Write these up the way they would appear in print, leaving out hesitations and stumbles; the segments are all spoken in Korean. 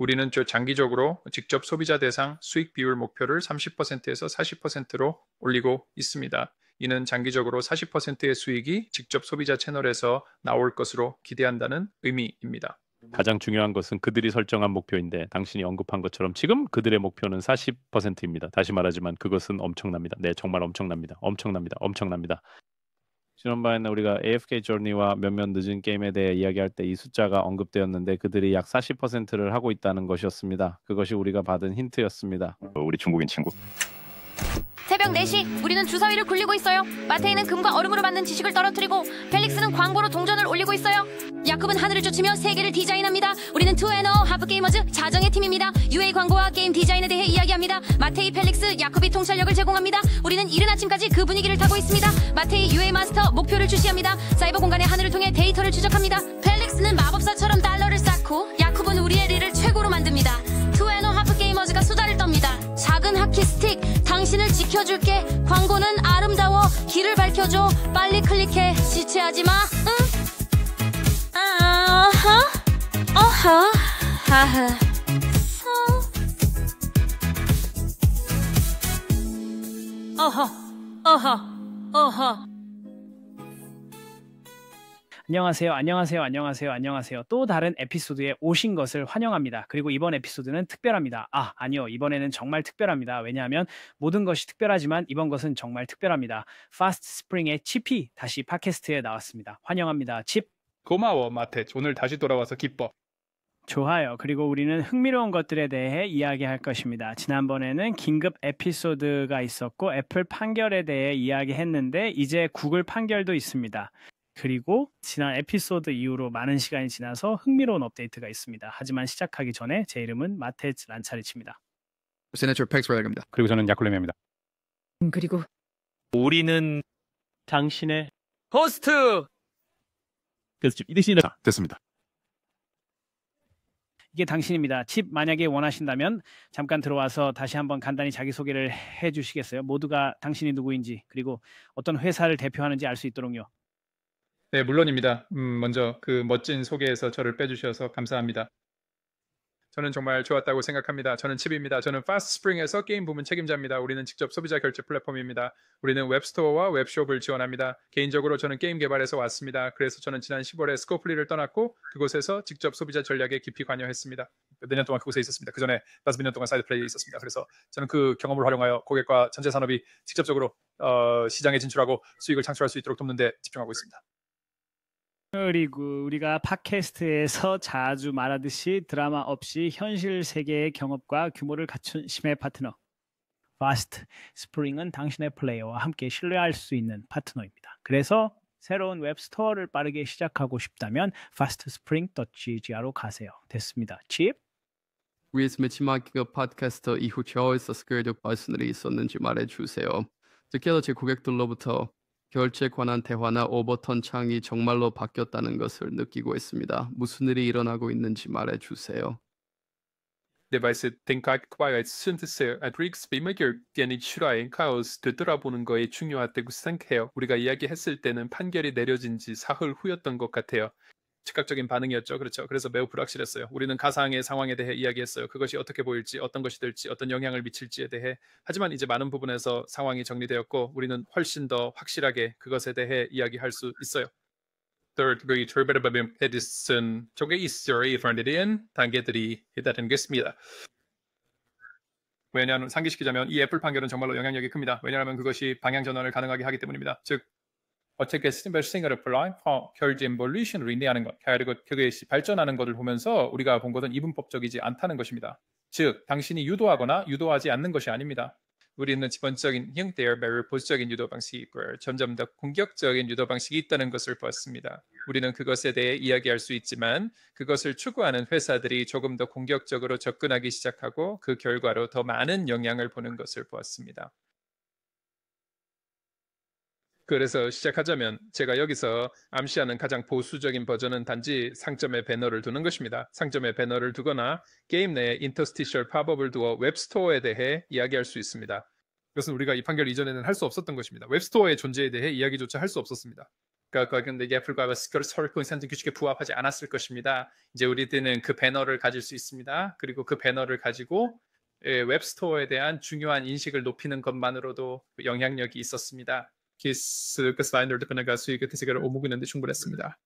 우리는 장기적으로 직접 소비자 대상 수익 비율 목표를 30%에서 40%로 올리고 있습니다. 이는 장기적으로 40%의 수익이 직접 소비자 채널에서 나올 것으로 기대한다는 의미입니다. 가장 중요한 것은 그들이 설정한 목표인데 당신이 언급한 것처럼 지금 그들의 목표는 40%입니다. 다시 말하지만 그것은 엄청납니다. 네, 정말 엄청납니다. 엄청납니다. 지난번에는 우리가 AFK Journey와 몇몇 늦은 게임에 대해 이야기할 때 이 숫자가 언급되었는데 그들이 약 40%를 하고 있다는 것이었습니다. 그것이 우리가 받은 힌트였습니다. 우리 중국인 친구. 새벽 4시 우리는 주사위를 굴리고 있어요. 마테이는 금과 얼음으로 만든 지식을 떨어뜨리고 펠릭스는 광고로 동전을 올리고 있어요. 야콥은 하늘을 쫓으며 세계를 디자인합니다. 우리는 투애너 하프게이머즈 자정의 팀입니다. UA 광고와 게임 디자인에 대해 이야기합니다. 마테이, 펠릭스, 야콥이 통찰력을 제공합니다. 우리는 이른 아침까지 그 분위기를 타고 있습니다. 마테이 UA 마스터 목표를 주시합니다. 사이버 공간의 하늘을 통해 데이터를 추적합니다. 펠릭스는 마법사처럼 달러를 쌓고 야콥은 우리의 리를 최고로 만듭니다. 투애너 하프게이머즈가 수다를 떱니다. 작은 하키 스틱 당신을 지켜줄게. 광고는 아름다워. 길을 밝혀줘. 빨리 클릭해. 지체하지마. 응? 어허. 하하. 어허. 안녕하세요. 또 다른 에피소드에 오신 것을 환영합니다. 그리고 이번 에피소드는 특별합니다. 아니요. 이번에는 정말 특별합니다. 왜냐하면 모든 것이 특별하지만 이번 것은 정말 특별합니다. 파스트 스프링의 칩이 다시 팟캐스트에 나왔습니다. 환영합니다. 칩. 고마워, 마테. 오늘 다시 돌아와서 기뻐. 좋아요. 그리고 우리는 흥미로운 것들에 대해 이야기할 것입니다. 지난번에는 긴급 에피소드가 있었고 애플 판결에 대해 이야기했는데 이제 구글 판결도 있습니다. 그리고 지난 에피소드 이후로 많은 시간이 지나서 흥미로운 업데이트가 있습니다. 하지만 시작하기 전에 제 이름은 마테츠 란차리치입니다. 세네처 팩스웰입니다. 그리고 저는 야콜레미입니다. 그리고 우리는 당신의 호스트! 그래서 지금 이 대신에 됐습니다. 이게 당신입니다. 칩 만약에 원하신다면 잠깐 들어와서 다시 한번 간단히 자기소개를 해주시겠어요? 모두가 당신이 누구인지 그리고 어떤 회사를 대표하는지 알 수 있도록요. 네, 물론입니다. 먼저 그 멋진 소개에서 저를 빼주셔서 감사합니다. 저는 정말 좋았다고 생각합니다. 저는 칩입니다. 저는 파스트스프링에서 게임 부문 책임자입니다. 우리는 직접 소비자 결제 플랫폼입니다. 우리는 웹스토어와 웹숍을 지원합니다. 개인적으로 저는 게임 개발에서 왔습니다. 그래서 저는 지난 10월에 스코플리를 떠났고 그곳에서 직접 소비자 전략에 깊이 관여했습니다. 몇 년 동안 그곳에 있었습니다. 그 전에 5년 동안 사이드 플레이에 있었습니다. 그래서 저는 그 경험을 활용하여 고객과 전체 산업이 직접적으로 시장에 진출하고 수익을 창출할 수 있도록 돕는 데 집중하고 있습니다. 그리고 우리가 팟캐스트에서 자주 말하듯이 드라마 없이 현실 세계의 경험과 규모를 갖춘 심해 파트너 파스트 스프링은 당신의 플레이어와 함께 신뢰할 수 있는 파트너입니다. 그래서 새로운 웹스토어를 빠르게 시작하고 싶다면 fastspring.gg로 가세요. 됐습니다. 칩? 위에서 매치마킹 팟캐스트 이후 저에 있어서 그래도 발생이 있었는지 말해주세요. 특히나 제 고객들로부터 결제에 관한 대화나 오버턴 창이 정말로 바뀌었다는 것을 느끼고 있습니다. 무슨 일이 일어나고 있는지 말해주세요. device 등각과의 synthesis 아트릭스 비밀결 DNA 출하의 카오스 되돌아보는 거에 중요하다고 생각해요. 우리가 이야기했을 때는 판결이 내려진 지 사흘 후였던 것 같아요. 즉각적인 반응이었죠. 그렇죠. 그래서 매우 불확실했어요. 우리는 가상의 상황에 대해 이야기했어요. 그것이 어떻게 보일지, 어떤 것이 될지, 어떤 영향을 미칠지에 대해. 하지만 이제 많은 부분에서 상황이 정리되었고 우리는 훨씬 더 확실하게 그것에 대해 이야기할 수 있어요. Third, turbidium edison 쪽에 있어야 대한 단계들이 해당되겠습니다. 왜냐하면 상기시키자면 이 애플 판결은 정말로 영향력이 큽니다. 왜냐하면 그것이 방향 전환을 가능하게 하기 때문입니다. 즉 어떻게 생각을 결제 인볼루션을 인내하는 것, 그리고 그것이 발전하는 것을 보면서 우리가 본 것은 이분법적이지 않다는 것입니다. 즉, 당신이 유도하거나 유도하지 않는 것이 아닙니다. 우리는 기본적인 형태의 매우 보수적인 유도 방식이 있고 점점 더 공격적인 유도 방식이 있다는 것을 보았습니다. 우리는 그것에 대해 이야기할 수 있지만 그것을 추구하는 회사들이 조금 더 공격적으로 접근하기 시작하고 그 결과로 더 많은 영향을 보는 것을 보았습니다. 그래서 시작하자면 제가 여기서 암시하는 가장 보수적인 버전은 단지 상점에 배너를 두는 것입니다. 상점에 배너를 두거나 게임 내에 인터스티셜 팝업을 두어 웹스토어에 대해 이야기할 수 있습니다. 이것은 우리가 이 판결 이전에는 할 수 없었던 것입니다. 웹스토어의 존재에 대해 이야기조차 할 수 없었습니다. 근데 이게 애플과 서로 공산적 규칙에 부합하지 않았을 것입니다. 이제 우리들은 그 배너를 가질 수 있습니다. 그리고 그 배너를 가지고 웹스토어에 대한 중요한 인식을 높이는 것만으로도 영향력이 있었습니다. 기스 그 슬라이더도 그나가 수익의 대세계를 오무기는데 충분했습니다.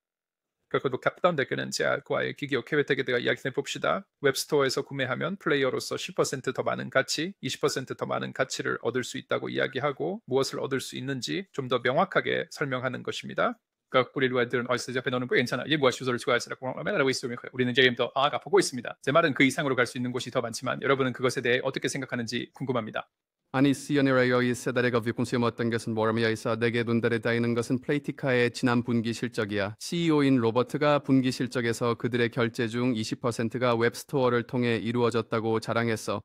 그리고 captain 댓글은 제과의 기기어 캐베텍에 대해 이야기해 봅시다. 웹스토어에서 구매하면 플레이어로서 10% 더 많은 가치, 20% 더 많은 가치를 얻을 수 있다고 이야기하고 무엇을 얻을 수 있는지 좀 더 명확하게 설명하는 것입니다. 그러니까 우리 루아들은 어디서 옆에 넣는 거 괜찮아. 이게 무엇 주소를 추가하시라고 하고 있으면 우리는 지금 더 보고 있습니다. 제 말은 그 이상으로 갈 수 있는 곳이 더 많지만 여러분은 그것에 대해 어떻게 생각하는지 궁금합니다. 아니 시연이라요 세다레가 비콘수염 어떤 것은 모르미야이사 내게 눈달에 다이는 것은 플레이티카의 지난 분기 실적이야. CEO인 로버트가 분기 실적에서 그들의 결제 중 20%가 웹스토어를 통해 이루어졌다고 자랑했어.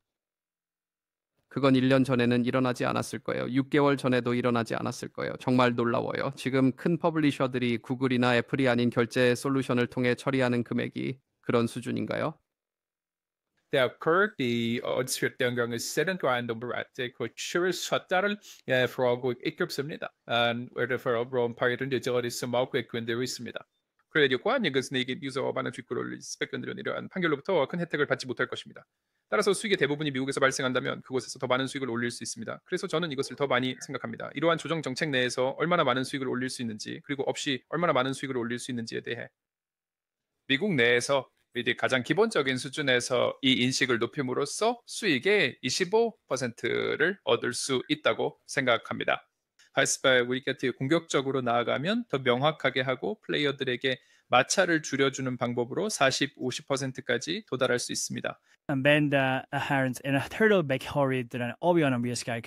그건 1년 전에는 일어나지 않았을 거예요. 6개월 전에도 일어나지 않았을 거예요. 정말 놀라워요. 지금 큰 퍼블리셔들이 구글이나 애플이 아닌 결제 솔루션을 통해 처리하는 금액이 그런 수준인가요? currently 어찌됐든 세는 또한 넘버라테 그 추를 숫자를 프로하고 있습니다. wherever from 파이든 예정을 있음하고 있군데요 있습니다. 그래도 과한 것은 이게 유저 많은 주식을 스펙들은 이러한 판결로부터 큰 혜택을 받지 못할 것입니다. 따라서 수익의 대부분이 미국에서 발생한다면 그곳에서 더 많은 수익을 올릴 수 있습니다. 그래서 저는 이것을 더 많이 생각합니다. 이러한 조정 정책 내에서 얼마나 많은 수익을 올릴 수 있는지 그리고 없이 얼마나 많은 수익을 올릴 수 있는지에 대해 미국 내에서 가장 기본적인 수준에서 이 인식을 높임으로써 수익의 25%를 얻을 수 있다고 생각합니다. 하이스파이 우리가 공격적으로 나아가면 더 명확하게 하고 플레이어들에게 마찰을 줄여주는 방법으로 40, 50%까지 도달할 수 있습니다. Benda Harens en turtleback horrid들은 어비언한 위에스가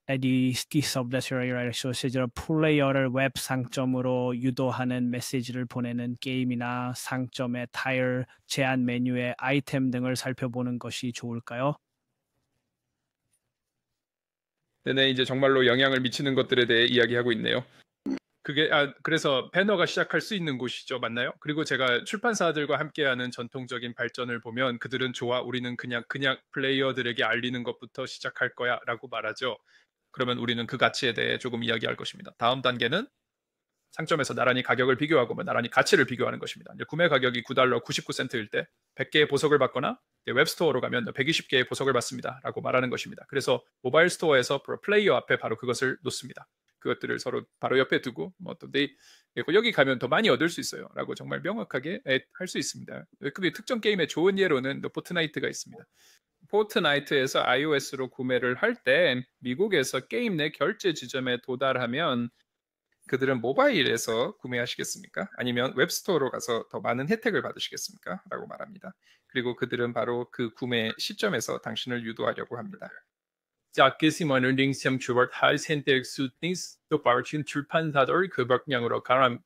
에디스티 서브데스라이라 소시지로 플레이어를 웹 상점으로 유도하는 메시지를 보내는 게임이나 상점의 타일, 제한 메뉴의 아이템 등을 살펴보는 것이 좋을까요? 네, 이제 정말로 영향을 미치는 것들에 대해 이야기하고 있네요. 그게 그래서 배너가 시작할 수 있는 곳이죠, 맞나요? 그리고 제가 출판사들과 함께하는 전통적인 발전을 보면 그들은 좋아, 우리는 그냥 플레이어들에게 알리는 것부터 시작할 거야라고 말하죠. 그러면 우리는 그 가치에 대해 조금 이야기할 것입니다. 다음 단계는 상점에서 나란히 가격을 비교하고 나란히 가치를 비교하는 것입니다. 이제 구매 가격이 $9 99센트일 때 100개의 보석을 받거나 웹스토어로 가면 120개의 보석을 받습니다 라고 말하는 것입니다. 그래서 모바일 스토어에서 플레이어 앞에 바로 그것을 놓습니다. 그것들을 서로 바로 옆에 두고 여기 가면 더 많이 얻을 수 있어요 라고 정말 명확하게 할 수 있습니다. 그 특정 게임의 좋은 예로는 포트나이트가 있습니다. 포트나이트에서 iOS로 구매를 할 때 미국에서 게임 내 결제 지점에 도달하면 그들은 모바일에서 구매하시겠습니까? 아니면 웹스토어로 가서 더 많은 혜택을 받으시겠습니까? 라고 말합니다. 그리고 그들은 바로 그 구매 시점에서 당신을 유도하려고 합니다. 출판사들 그 방향으로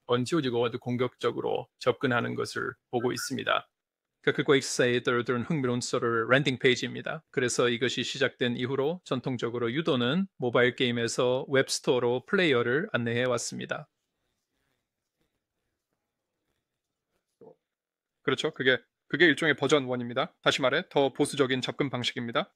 언제오지고 공격적으로 접근하는 것을 보고 있습니다. 그거 익사이더들은 흥미로운 서로 랜딩 페이지입니다. 그래서 이것이 시작된 이후로 전통적으로 유도는 모바일 게임에서 웹스토어로 플레이어를 안내해 왔습니다. 그렇죠. 그게 일종의 버전 1입니다. 다시 말해 더 보수적인 접근 방식입니다.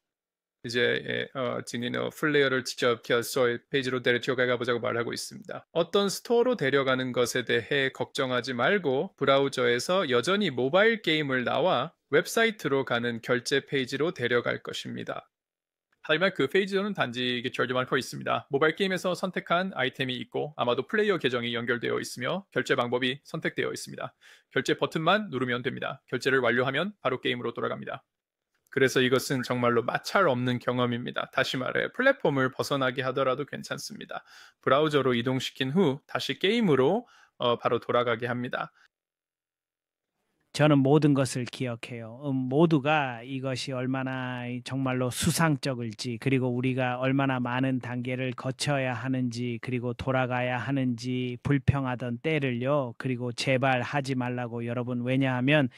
이제 진이는 플레이어를 직접 결소의 페이지로 데려가 보자고 말하고 있습니다. 어떤 스토어로 데려가는 것에 대해 걱정하지 말고 브라우저에서 여전히 모바일 게임을 나와 웹사이트로 가는 결제 페이지로 데려갈 것입니다. 하지만 그 페이지로는 단지 결제만 거 있습니다. 모바일 게임에서 선택한 아이템이 있고 아마도 플레이어 계정이 연결되어 있으며 결제 방법이 선택되어 있습니다. 결제 버튼만 누르면 됩니다. 결제를 완료하면 바로 게임으로 돌아갑니다. 그래서 이것은 정말로 마찰 없는 경험입니다. 다시 말해 플랫폼을 벗어나게 하더라도 괜찮습니다. 브라우저로 이동시킨 후 다시 게임으로 바로 돌아가게 합니다. 저는 모든 것을 기억해요. 모두가 이것이 얼마나 정말로 수상쩍을지 그리고 우리가 얼마나 많은 단계를 거쳐야 하는지 그리고 돌아가야 하는지 불평하던 때를요. 그리고 제발 하지 말라고 여러분 왜냐하면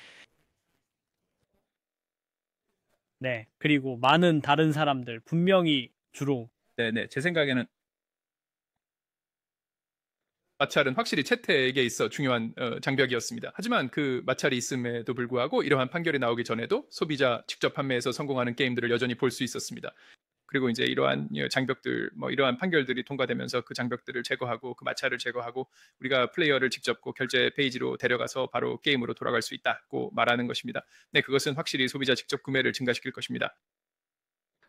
네, 그리고 많은 다른 사람들 분명히 주로 네네 제 생각에는 마찰은 확실히 채택에 있어 중요한 장벽이었습니다. 하지만 그 마찰이 있음에도 불구하고 이러한 판결이 나오기 전에도 소비자 직접 판매에서 성공하는 게임들을 여전히 볼 수 있었습니다. 그리고 이제 이러한 장벽들, 뭐 이러한 판결들이 통과되면서 그 장벽들을 제거하고 그 마찰을 제거하고 우리가 플레이어를 직접 결제 페이지로 데려가서 바로 게임으로 돌아갈 수 있다고 말하는 것입니다. 네, 그것은 확실히 소비자 직접 구매를 증가시킬 것입니다.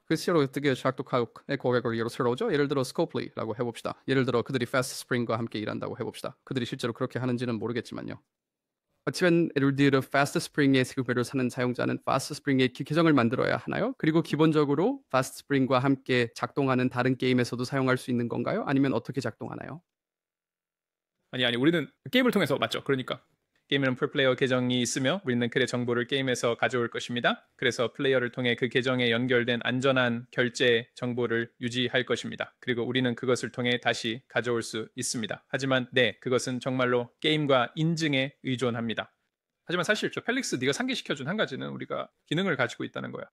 그 실제로 어떻게 작동하고 고객을 예로 오죠? 예를 들어 스코플리라고 해봅시다. 예를 들어 그들이 패스트 스프링과 함께 일한다고 해봅시다. 그들이 실제로 그렇게 하는지는 모르겠지만요. 하지만 예를 들어 패스트 스프링의 구매를 사는 사용자는 패스트 스프링의 계정을 만들어야 하나요? 그리고 기본적으로 패스트 스프링과 함께 작동하는 다른 게임에서도 사용할 수 있는 건가요? 아니면 어떻게 작동하나요? 아니 우리는 게임을 통해서 맞죠. 그러니까 게임에는 풀플레이어 계정이 있으며 우리는 그 정보를 게임에서 가져올 것입니다. 그래서 플레이어를 통해 그 계정에 연결된 안전한 결제 정보를 유지할 것입니다. 그리고 우리는 그것을 통해 다시 가져올 수 있습니다. 하지만 네, 그것은 정말로 게임과 인증에 의존합니다. 하지만 사실 펠릭스 네가 상기시켜준 한 가지는 우리가 기능을 가지고 있다는 거야.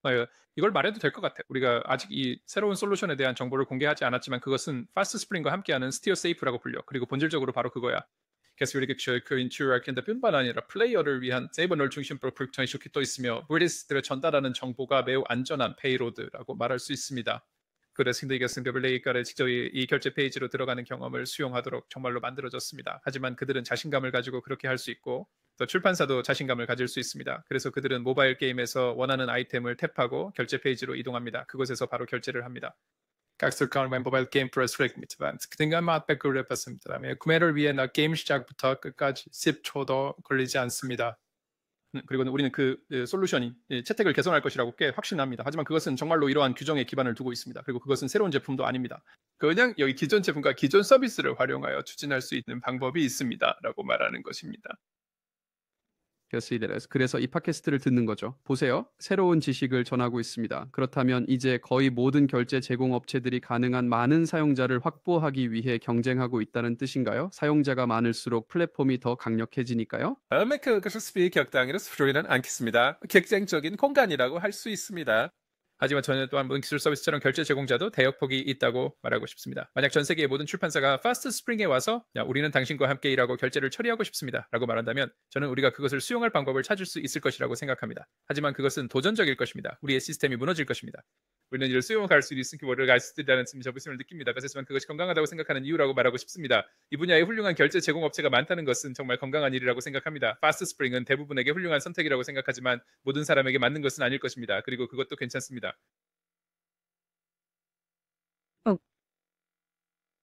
이걸 말해도 될 것 같아. 우리가 아직 이 새로운 솔루션에 대한 정보를 공개하지 않았지만 그것은 파스트 스프링과 함께하는 스티어 세이프라고 불려. 그리고 본질적으로 바로 그거야. 계속이렇게 그 인터랙션의 뿐만 아니라 플레이어를 위한 세이버널 중심으로 프로젝트가 또 있으며 브리스들을 전달하는 정보가 매우 안전한 페이로드라고 말할 수 있습니다. 그래서 이것은 플레이어가 직접 이 결제 페이지로 들어가는 경험을 수용하도록 정말로 만들어졌습니다. 하지만 그들은 자신감을 가지고 그렇게 할 수 있고 또 출판사도 자신감을 가질 수 있습니다. 그래서 그들은 모바일 게임에서 원하는 아이템을 탭하고 결제 페이지로 이동합니다. 그곳에서 바로 결제를 합니다. 각설카운 모바일 게임 프로젝트입니다. 그동안 맛백을 해봤습니다. 구매를 위해 게임 시작부터 끝까지 10초도 걸리지 않습니다. 그리고 우리는 그 솔루션이 채택을 개선할 것이라고 꽤 확신합니다. 하지만 그것은 정말로 이러한 규정에 기반을 두고 있습니다. 그리고 그것은 새로운 제품도 아닙니다. 그냥 여기 기존 제품과 기존 서비스를 활용하여 추진할 수 있는 방법이 있습니다. 라고 말하는 것입니다. 그래서 이 팟캐스트를 듣는 거죠. 보세요. 새로운 지식을 전하고 있습니다. 그렇다면 이제 거의 모든 결제 제공업체들이 가능한 많은 사용자를 확보하기 위해 경쟁하고 있다는 뜻인가요? 사용자가 많을수록 플랫폼이 더 강력해지니까요? 그것을 격당으로 소리는 않겠습니다. 객쟁적인 공간이라고 할 수 있습니다. 하지만 저는 또한 모든 기술 서비스처럼 결제 제공자도 대역폭이 있다고 말하고 싶습니다. 만약 전 세계의 모든 출판사가 파스트 스프링에 와서 우리는 당신과 함께 일하고 결제를 처리하고 싶습니다 라고 말한다면 저는 우리가 그것을 수용할 방법을 찾을 수 있을 것이라고 생각합니다. 하지만 그것은 도전적일 것입니다. 우리의 시스템이 무너질 것입니다. 우리는 이를 수용할 수 있는 기회를 갈 수 있다는 자부심을 느낍니다. 그렇지만 그것이 건강하다고 생각하는 이유라고 말하고 싶습니다. 이 분야에 훌륭한 결제 제공업체가 많다는 것은 정말 건강한 일이라고 생각합니다. 파스트 스프링은 대부분에게 훌륭한 선택이라고 생각하지만 모든 사람에게 맞는 것은 아닐 것입니다. 그리고 그것도 괜찮습니다.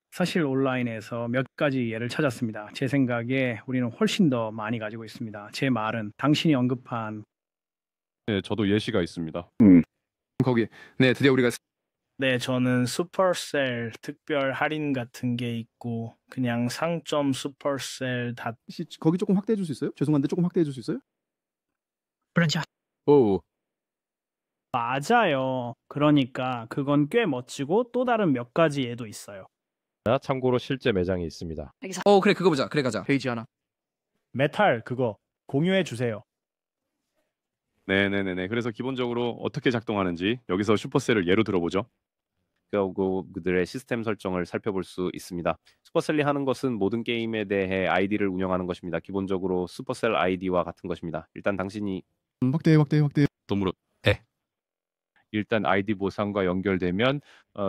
사실 온라인에서 몇 가지 예를 찾았습니다. 제 생각에 우리는 훨씬 더 많이 가지고 있습니다. 제 말은 당신이 언급한 네, 저도 예시가 있습니다. 거기 네, 드디어 우리가 네, 저는 슈퍼셀 특별 할인 같은 게 있고 그냥 상점 슈퍼셀 다 거기 조금 확대해 줄 수 있어요? 죄송한데 조금 확대해 줄 수 있어요? 오, 맞아요. 그러니까 그건 꽤 멋지고 또 다른 몇 가지 예도 있어요. 참고로 실제 매장이 있습니다. 그래 그거 보자. 그래 가자. 페이지 하나. 메탈 그거 공유해 주세요. 네네네네. 그래서 기본적으로 어떻게 작동하는지 여기서 슈퍼셀을 예로 들어보죠. 그리고 그들의 시스템 설정을 살펴볼 수 있습니다. 슈퍼셀이 하는 것은 모든 게임에 대해 아이디를 운영하는 것입니다. 기본적으로 슈퍼셀 아이디와 같은 것입니다. 일단 당신이 확대. 도무로 일단 아이디 보상과 연결되면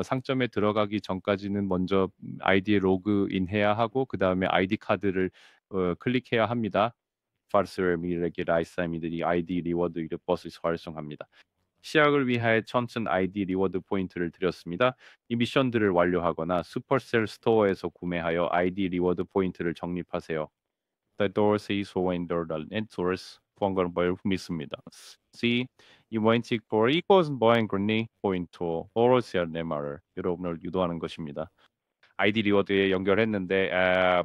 상점에 들어가기 전까지는 먼저 아이디에 로그인해야 하고 그 다음에 아이디 카드를 클릭해야 합니다. 파르스를 미래기 라이사미들이 아이디 리워드 버스에서 활성합니다. 시작을 위해 1000 아이디 리워드 포인트를 드렸습니다. 이 미션들을 완료하거나 슈퍼셀 스토어에서 구매하여 아이디 리워드 포인트를 적립하세요. The doors is window and source 보안관 믿습니다. C 이번치 for equals 보안 권리 포인트 오로시아 네마를 여러분을 유도하는 것입니다. 아이디 리워드에 연결했는데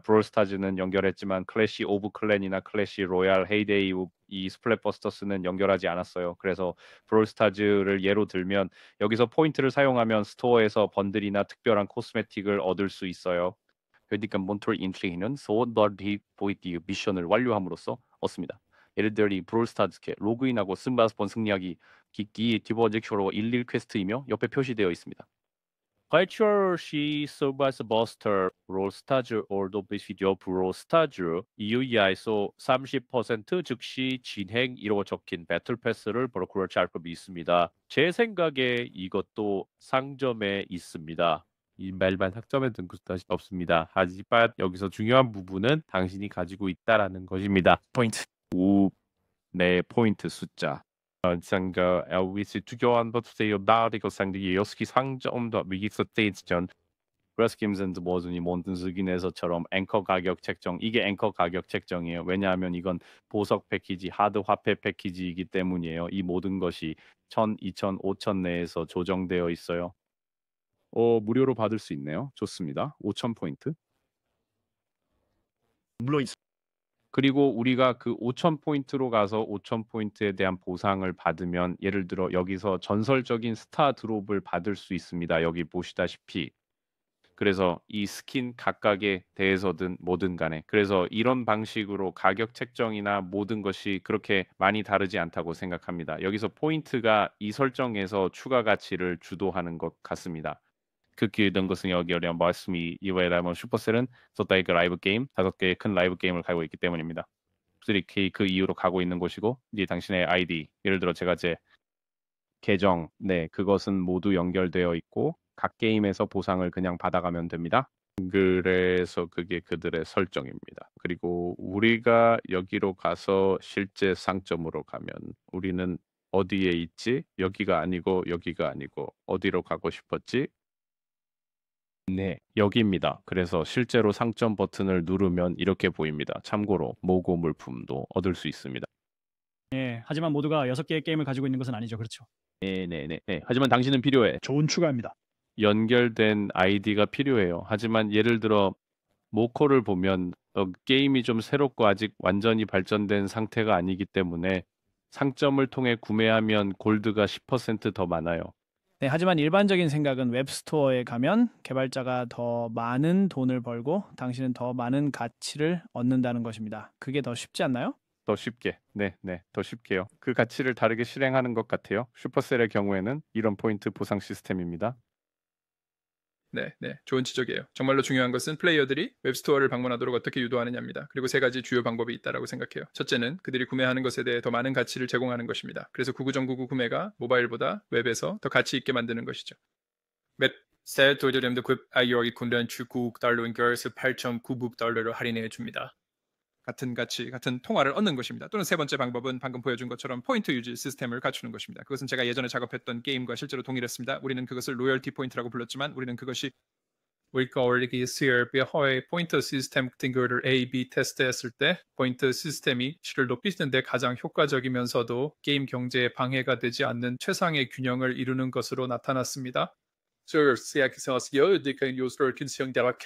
브롤스타즈는 연결했지만 클래시 오브 클랜이나 클래시 로얄 헤이데이 이 스플랫버스터스는 연결하지 않았어요. 그래서 브롤스타즈를 예로 들면 여기서 포인트를 사용하면 스토어에서 번들이나 특별한 코스메틱을 얻을 수 있어요. 그러니까 몬트롤 인트리는 소더디 보이티 미션을 완료함으로써 얻습니다. 예를 들어 이 브롤스타즈께 로그인하고 승바스본 승리하기 기기 디버젝쇼로 11 퀘스트이며 옆에 표시되어 있습니다. Virtual Service Buster 브롤스타즈 올도비 비디오 브롤스타즈 EUE에서 30% 즉시 진행 이라고 적힌 배틀 패스를 그렇지 할 법이 있습니다. 제 생각에 이것도 상점에 있습니다. 이 말만 상점에 든 것도 없습니다. 하지만 여기서 중요한 부분은 당신이 가지고 있다라는 것입니다. 포인트. 네, 포인트 숫자. 상가 LVC 투교한 것세요 나리고 상대 여ski 상점도 미기서 때전 브레스킴슨드 모든이 몬든 스긴에서처럼 앵커 가격 책정 이게 앵커 가격 책정이에요. 왜냐하면 이건 보석 패키지 하드 화폐 패키지이기 때문이에요. 이 모든 것이 1000, 2000, 5000 내에서 조정되어 있어요. 무료로 받을 수 있네요. 좋습니다. 5000포인트. 물론 그리고 우리가 그 5000포인트로 가서 5000포인트에 대한 보상을 받으면 예를 들어 여기서 전설적인 스타 드롭을 받을 수 있습니다. 여기 보시다시피. 그래서 이 스킨 각각에 대해서든 뭐든 간에 그래서 이런 방식으로 가격 책정이나 모든 것이 그렇게 많이 다르지 않다고 생각합니다. 여기서 포인트가 이 설정에서 추가 가치를 주도하는 것 같습니다. 그렇게 된 것은 여기 어려운 말씀이 이외에라면 슈퍼셀은 쏟다이 그 라이브 게임 5개의 큰 라이브 게임을 가지고 있기 때문입니다. 3K 그 이후로 가고 있는 곳이고 이제 당신의 아이디 예를 들어 제가 제 계정 네 그것은 모두 연결되어 있고 각 게임에서 보상을 그냥 받아가면 됩니다. 그래서 그게 그들의 설정입니다. 그리고 우리가 여기로 가서 실제 상점으로 가면 우리는 어디에 있지? 여기가 아니고 어디로 가고 싶었지? 네, 여기입니다. 그래서 실제로 상점 버튼을 누르면 이렇게 보입니다. 참고로 모고 물품도 얻을 수 있습니다. 예, 하지만 모두가 6개의 게임을 가지고 있는 것은 아니죠. 그렇죠. 네. 하지만 당신은 필요해. 좋은 추가입니다. 연결된 아이디가 필요해요. 하지만 예를 들어 모코를 보면 게임이 좀 새롭고 아직 완전히 발전된 상태가 아니기 때문에 상점을 통해 구매하면 골드가 10% 더 많아요. 네, 하지만 일반적인 생각은 웹스토어에 가면 개발자가 더 많은 돈을 벌고 당신은 더 많은 가치를 얻는다는 것입니다. 그게 더 쉽지 않나요? 더 쉽게, 네, 더 쉽게요. 그 가치를 다르게 실행하는 것 같아요. 슈퍼셀의 경우에는 이런 포인트 보상 시스템입니다. 네, 좋은 지적이에요. 정말로 중요한 것은 플레이어들이 웹스토어를 방문하도록 어떻게 유도하느냐입니다. 그리고 3가지 주요 방법이 있다고 생각해요. 첫째는 그들이 구매하는 것에 대해 더 많은 가치를 제공하는 것입니다. 그래서 99.99 구매가 모바일보다 웹에서 더 가치 있게 만드는 것이죠. 셋 도저рем도 급 아이어기 콘던 주국 달러인 결스 8.9북 달러로 할인해 줍니다. 같은 가치, 같은 통화를 얻는 것입니다. 또는 세 번째 방법은 방금 보여준 것처럼 포인트 유지 시스템을 갖추는 것입니다. 그것은 제가 예전에 작업했던 게임과 실제로 동일했습니다. 우리는 그것을 로열티 포인트라고 불렀지만 우리는 그것이 우리가 올리기 CRB의 포인트 시스템 같은 거를 A/B 테스트했을 때 포인트 시스템이 질을 높이는 데 가장 효과적이면서도 게임 경제에 방해가 되지 않는 최상의 균형을 이루는 것으로 나타났습니다.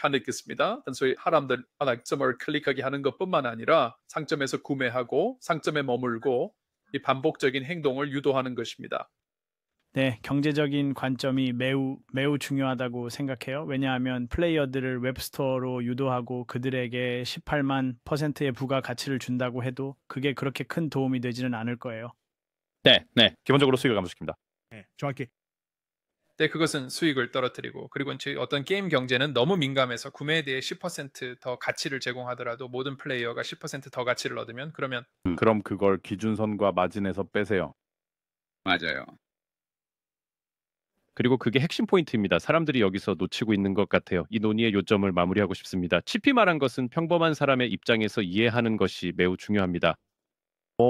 하겠습니다. 단순히 사람들 상점을 클릭하게 하는 것뿐만 아니라 상점에서 구매하고 상점에 머물고 이 반복적인 행동을 유도하는 것입니다. 네, 경제적인 관점이 매우 중요하다고 생각해요. 왜냐하면 플레이어들을 웹스토어로 유도하고 그들에게 18만 %의 부가 가치를 준다고 해도 그게 그렇게 큰 도움이 되지는 않을 거예요. 네. 기본적으로 수익을 감소시킵니다. 네, 정확히. 네, 그것은 수익을 떨어뜨리고 그리고 어떤 게임 경제는 너무 민감해서 구매에 대해 10% 더 가치를 제공하더라도 모든 플레이어가 10% 더 가치를 얻으면 그럼 그걸 기준선과 마진에서 빼세요. 맞아요. 그리고 그게 핵심 포인트입니다. 사람들이 여기서 놓치고 있는 것 같아요. 이 논의의 요점을 마무리하고 싶습니다. 치피 말한 것은 평범한 사람의 입장에서 이해하는 것이 매우 중요합니다.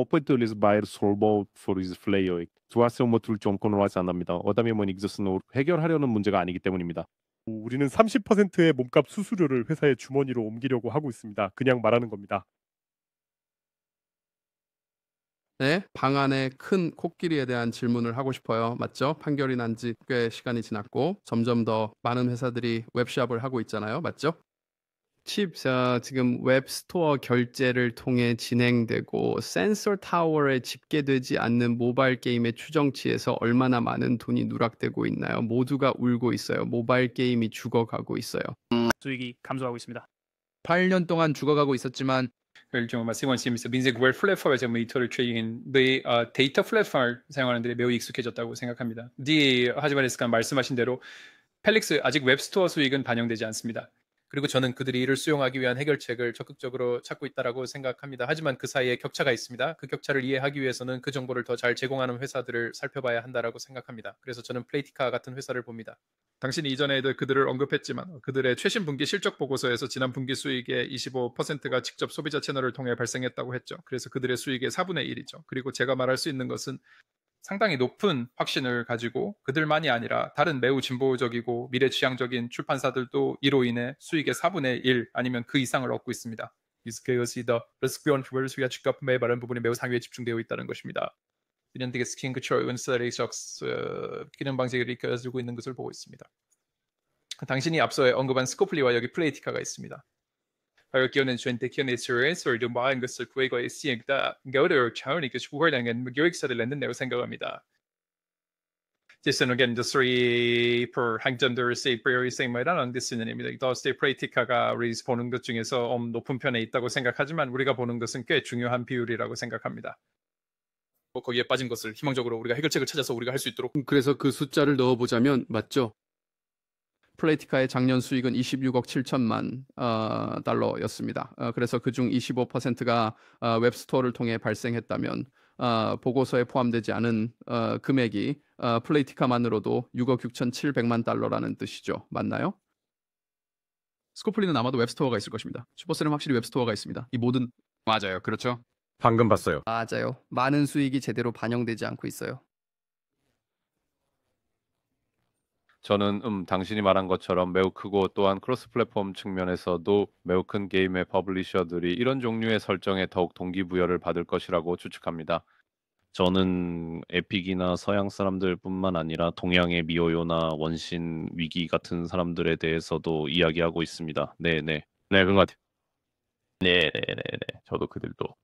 포인트를 바이를 솔버 포리즈 플레이어 좋았어 뭐둘 좀 권하지 않습니다. 어다면 익스는 해결하려는 문제가 아니기 때문입니다. 우리는 30%의 몸값 수수료를 회사의 주머니로 옮기려고 하고 있습니다. 그냥 말하는 겁니다. 네, 방안의 큰 코끼리에 대한 질문을 하고 싶어요. 맞죠? 판결이 난 지 꽤 시간이 지났고 점점 더 많은 회사들이 웹샵을 하고 있잖아요. 맞죠? 지금 웹스토어 결제를 통해 진행되고 센서 타워에 집계되지 않는 모바일 게임의 추정치에서 얼마나 많은 돈이 누락되고 있나요? 모두가 울고 있어요. 모바일 게임이 죽어가고 있어요. 수익이 감소하고 있습니다. 8년 동안 죽어가고 있었지만 민색 웹 플랫폼에서 데이터를 트레이닝 데이터 플랫폼을 사용하는 데 매우 익숙해졌다고 생각합니다. 하지만 말씀하신 대로 펠릭스 아직 웹스토어 수익은 반영되지 않습니다. 그리고 저는 그들이 이를 수용하기 위한 해결책을 적극적으로 찾고 있다고 생각합니다. 하지만 그 사이에 격차가 있습니다. 그 격차를 이해하기 위해서는 그 정보를 더 잘 제공하는 회사들을 살펴봐야 한다고 생각합니다. 그래서 저는 플레이티카 같은 회사를 봅니다. 당신이 이전에도 그들을 언급했지만 그들의 최신 분기 실적 보고서에서 지난 분기 수익의 25%가 직접 소비자 채널을 통해 발생했다고 했죠. 그래서 그들의 수익의 4분의 1이죠. 그리고 제가 말할 수 있는 것은 상당히 높은 확신을 가지고 그들만이 아니라 다른 매우 진보적이고 미래지향적인 출판사들도 이로 인해 수익의 4분의 1 아니면 그 이상을 얻고 있습니다. 그것이 더 리스크온 수익 직접 판매에 바른 부분이 매우 상위에 집중되어 있다는 것입니다. 이런 되게 스킨 그처 기능 방식을 이끌어주고 있는 것을 보고 있습니다. 당신이 앞서 언급한 스코플리와 여기 플레이티카가 있습니다. Pagkakyonan siya tekyonisure or dumaan 것을 구해가 있으니까 겨울을 차오니까 추구하는 교육사를 낸다고 생각합니다. Just again, the three per 학점들 say priorising 말하는 데스는입니다. 더 스테이 프레이티카가 우리 보는 것 중에서 높은 편에 있다고 생각하지만 우리가 보는 것은 꽤 중요한 비율이라고 생각합니다. 거기에 빠진 것을 희망적으로 우리가 해결책을 찾아서 우리가 할 수 있도록. 그래서 그 숫자를 넣어보자면 맞죠? 플레이티카의 작년 수익은 26억 7천만 달러였습니다. 그래서 그중 25%가 웹스토어를 통해 발생했다면 보고서에 포함되지 않은 금액이 플레이티카만으로도 6억 6,700만 달러라는 뜻이죠. 맞나요? 스코플리는 아마도 웹스토어가 있을 것입니다. 슈퍼셀은 확실히 웹스토어가 있습니다. 이 모든 맞아요. 그렇죠? 방금 봤어요. 맞아요. 많은 수익이 제대로 반영되지 않고 있어요. 저는 당신이 말한 것처럼 매우 크고 또한 크로스 플랫폼 측면에서도 매우 큰 게임의 퍼블리셔들이 이런 종류의 설정에 더욱 동기부여를 받을 것이라고 추측합니다. 저는 에픽이나 서양 사람들뿐만 아니라 동양의 미호요나 원신 위기 같은 사람들에 대해서도 이야기하고 있습니다. 네네. 네, 그런 것 같아요. 네네네네. 저도 그들도.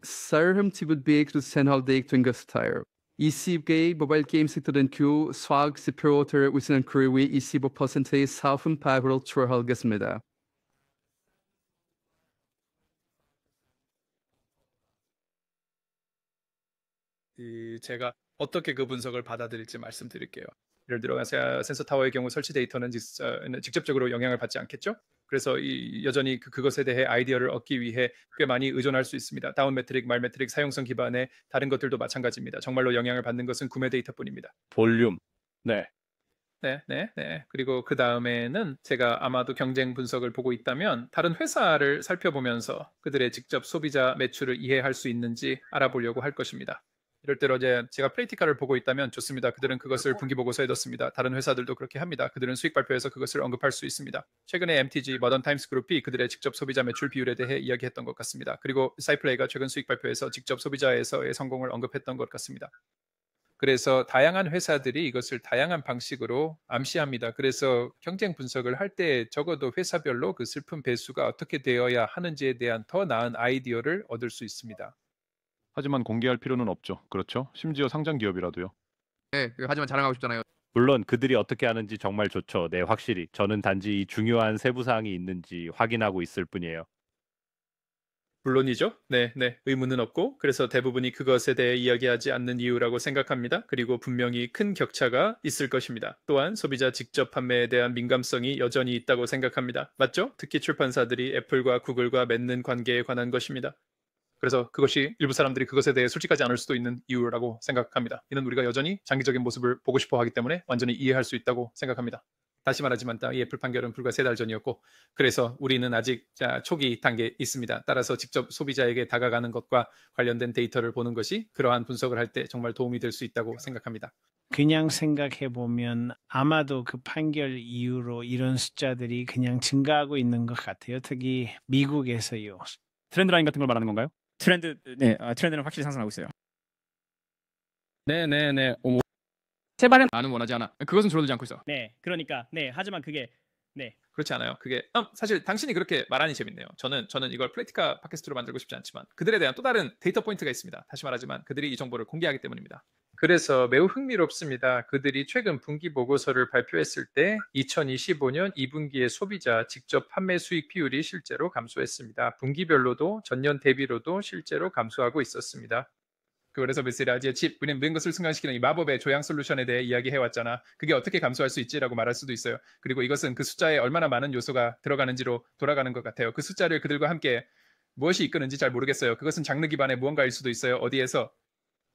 Sarım Tibet Senhal'de Tüngestar. 20개 모바일 게임 섹터는 그 수학 지표를 우선 그리 25%의 사품 파악을 추하겠습니다. 제가 어떻게 그 분석을 받아들일지 말씀드릴게요. 예를 들어 센서 타워의 경우 설치 데이터는 직접적으로 영향을 받지 않겠죠? 그래서 여전히 그것에 대해 아이디어를 얻기 위해 꽤 많이 의존할 수 있습니다. 다운 매트릭, 말 매트릭, 사용성 기반의 다른 것들도 마찬가지입니다. 정말로 영향을 받는 것은 구매 데이터뿐입니다. 볼륨. 네. 네. 그리고 그 다음에는 제가 아마도 경쟁 분석을 보고 있다면 다른 회사를 살펴보면서 그들의 직접 소비자 매출을 이해할 수 있는지 알아보려고 할 것입니다. 이럴 때로 제가 플레이티카를 보고 있다면 좋습니다. 그들은 그것을 분기 보고서에 넣습니다. 다른 회사들도 그렇게 합니다. 그들은 수익 발표에서 그것을 언급할 수 있습니다. 최근에 MTG 머던 타임스 그룹이 그들의 직접 소비자 매출 비율에 대해 이야기했던 것 같습니다. 그리고 사이플레이가 최근 수익 발표에서 직접 소비자에서의 성공을 언급했던 것 같습니다. 그래서 다양한 회사들이 이것을 다양한 방식으로 암시합니다. 그래서 경쟁 분석을 할 때 적어도 회사별로 그 슬픈 배수가 어떻게 되어야 하는지에 대한 더 나은 아이디어를 얻을 수 있습니다. 하지만 공개할 필요는 없죠. 그렇죠? 심지어 상장 기업이라도요. 네, 하지만 자랑하고 싶잖아요. 물론 그들이 어떻게 하는지 정말 좋죠. 네, 확실히. 저는 단지 이 중요한 세부사항이 있는지 확인하고 있을 뿐이에요. 물론이죠. 네, 의문은 없고 그래서 대부분이 그것에 대해 이야기하지 않는 이유라고 생각합니다. 그리고 분명히 큰 격차가 있을 것입니다. 또한 소비자 직접 판매에 대한 민감성이 여전히 있다고 생각합니다. 맞죠? 특히 출판사들이 애플과 구글과 맺는 관계에 관한 것입니다. 그래서 그것이 일부 사람들이 그것에 대해 솔직하지 않을 수도 있는 이유라고 생각합니다. 이는 우리가 여전히 장기적인 모습을 보고 싶어 하기 때문에 완전히 이해할 수 있다고 생각합니다. 다시 말하지만 이 애플 판결은 불과 3달 전이었고 그래서 우리는 아직 초기 단계에 있습니다. 따라서 직접 소비자에게 다가가는 것과 관련된 데이터를 보는 것이 그러한 분석을 할 때 정말 도움이 될 수 있다고 생각합니다. 그냥 생각해 보면 아마도 그 판결 이후로 이런 숫자들이 그냥 증가하고 있는 것 같아요. 특히 미국에서요. 트렌드 라인 같은 걸 말하는 건가요? 트렌드는 확실히 상승하고 있어요. 네. 제발은 나는 원하지 않아. 그것은 줄어들지 않고 있어. 네, 그러니까 하지만 그게 그렇지 않아요. 그게 사실 당신이 그렇게 말하니 재밌네요. 저는 이걸 플레이티카 팟캐스트로 만들고 싶지 않지만 그들에 대한 또 다른 데이터 포인트가 있습니다. 다시 말하지만 그들이 이 정보를 공개하기 때문입니다. 그래서 매우 흥미롭습니다. 그들이 최근 분기 보고서를 발표했을 때 2025년 2분기의 소비자 직접 판매 수익 비율이 실제로 감소했습니다. 분기별로도 전년 대비로도 실제로 감소하고 있었습니다. 그래서 메시라지의 칩, 우리는 모든 것을 승강시키는 이 마법의 조향 솔루션에 대해 이야기해왔잖아. 그게 어떻게 감소할 수 있지라고 말할 수도 있어요. 그리고 이것은 그 숫자에 얼마나 많은 요소가 들어가는지로 돌아가는 것 같아요. 그 숫자를 그들과 함께 무엇이 이끄는지 잘 모르겠어요. 그것은 장르 기반의 무언가일 수도 있어요. 어디에서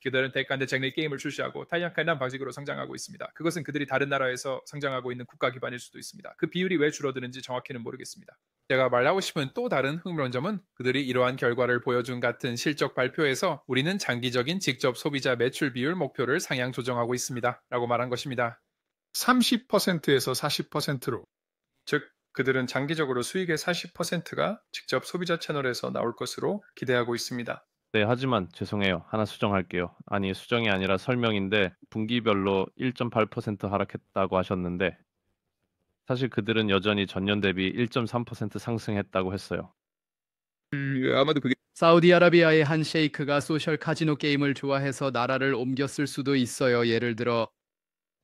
그들은 대가인데 장르 게임을 출시하고 다양한 방식으로 성장하고 있습니다. 그것은 그들이 다른 나라에서 성장하고 있는 국가 기반일 수도 있습니다. 그 비율이 왜 줄어드는지 정확히는 모르겠습니다. 제가 말하고 싶은 또 다른 흥미로운 점은 그들이 이러한 결과를 보여준 같은 실적 발표에서 우리는 장기적인 직접 소비자 매출 비율 목표를 상향 조정하고 있습니다. 라고 말한 것입니다. 30%에서 40%로. 즉 그들은 장기적으로 수익의 40%가 직접 소비자 채널에서 나올 것으로 기대하고 있습니다. 네, 하지만 죄송해요. 하나 수정할게요. 아니, 수정이 아니라 설명인데 분기별로 1.8% 하락했다고 하셨는데 사실 그들은 여전히 전년 대비 1.3% 상승했다고 했어요. 아마도 그게 사우디아라비아의 한 셰이크가 소셜 카지노 게임을 좋아해서 나라를 옮겼을 수도 있어요. 예를 들어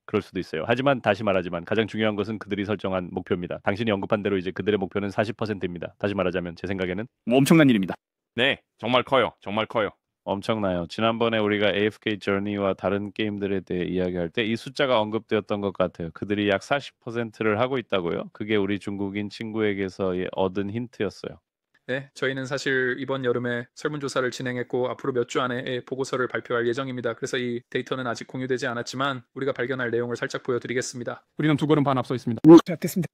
그럴 수도 있어요. 하지만 다시 말하지만 가장 중요한 것은 그들이 설정한 목표입니다. 당신이 언급한 대로 이제 그들의 목표는 40%입니다. 다시 말하자면 제 생각에는 뭐 엄청난 일입니다. 네, 정말 커요. 정말 커요. 엄청나요. 지난번에 우리가 AFK 저니와 다른 게임들에 대해 이야기할 때 이 숫자가 언급되었던 것 같아요. 그들이 약 40%를 하고 있다고요. 그게 우리 중국인 친구에게서 얻은 힌트였어요. 네, 저희는 사실 이번 여름에 설문조사를 진행했고 앞으로 몇 주 안에 보고서를 발표할 예정입니다. 그래서 이 데이터는 아직 공유되지 않았지만 우리가 발견할 내용을 살짝 보여드리겠습니다. 우리는 2걸음 반 앞서 있습니다. 자, 됐습니다.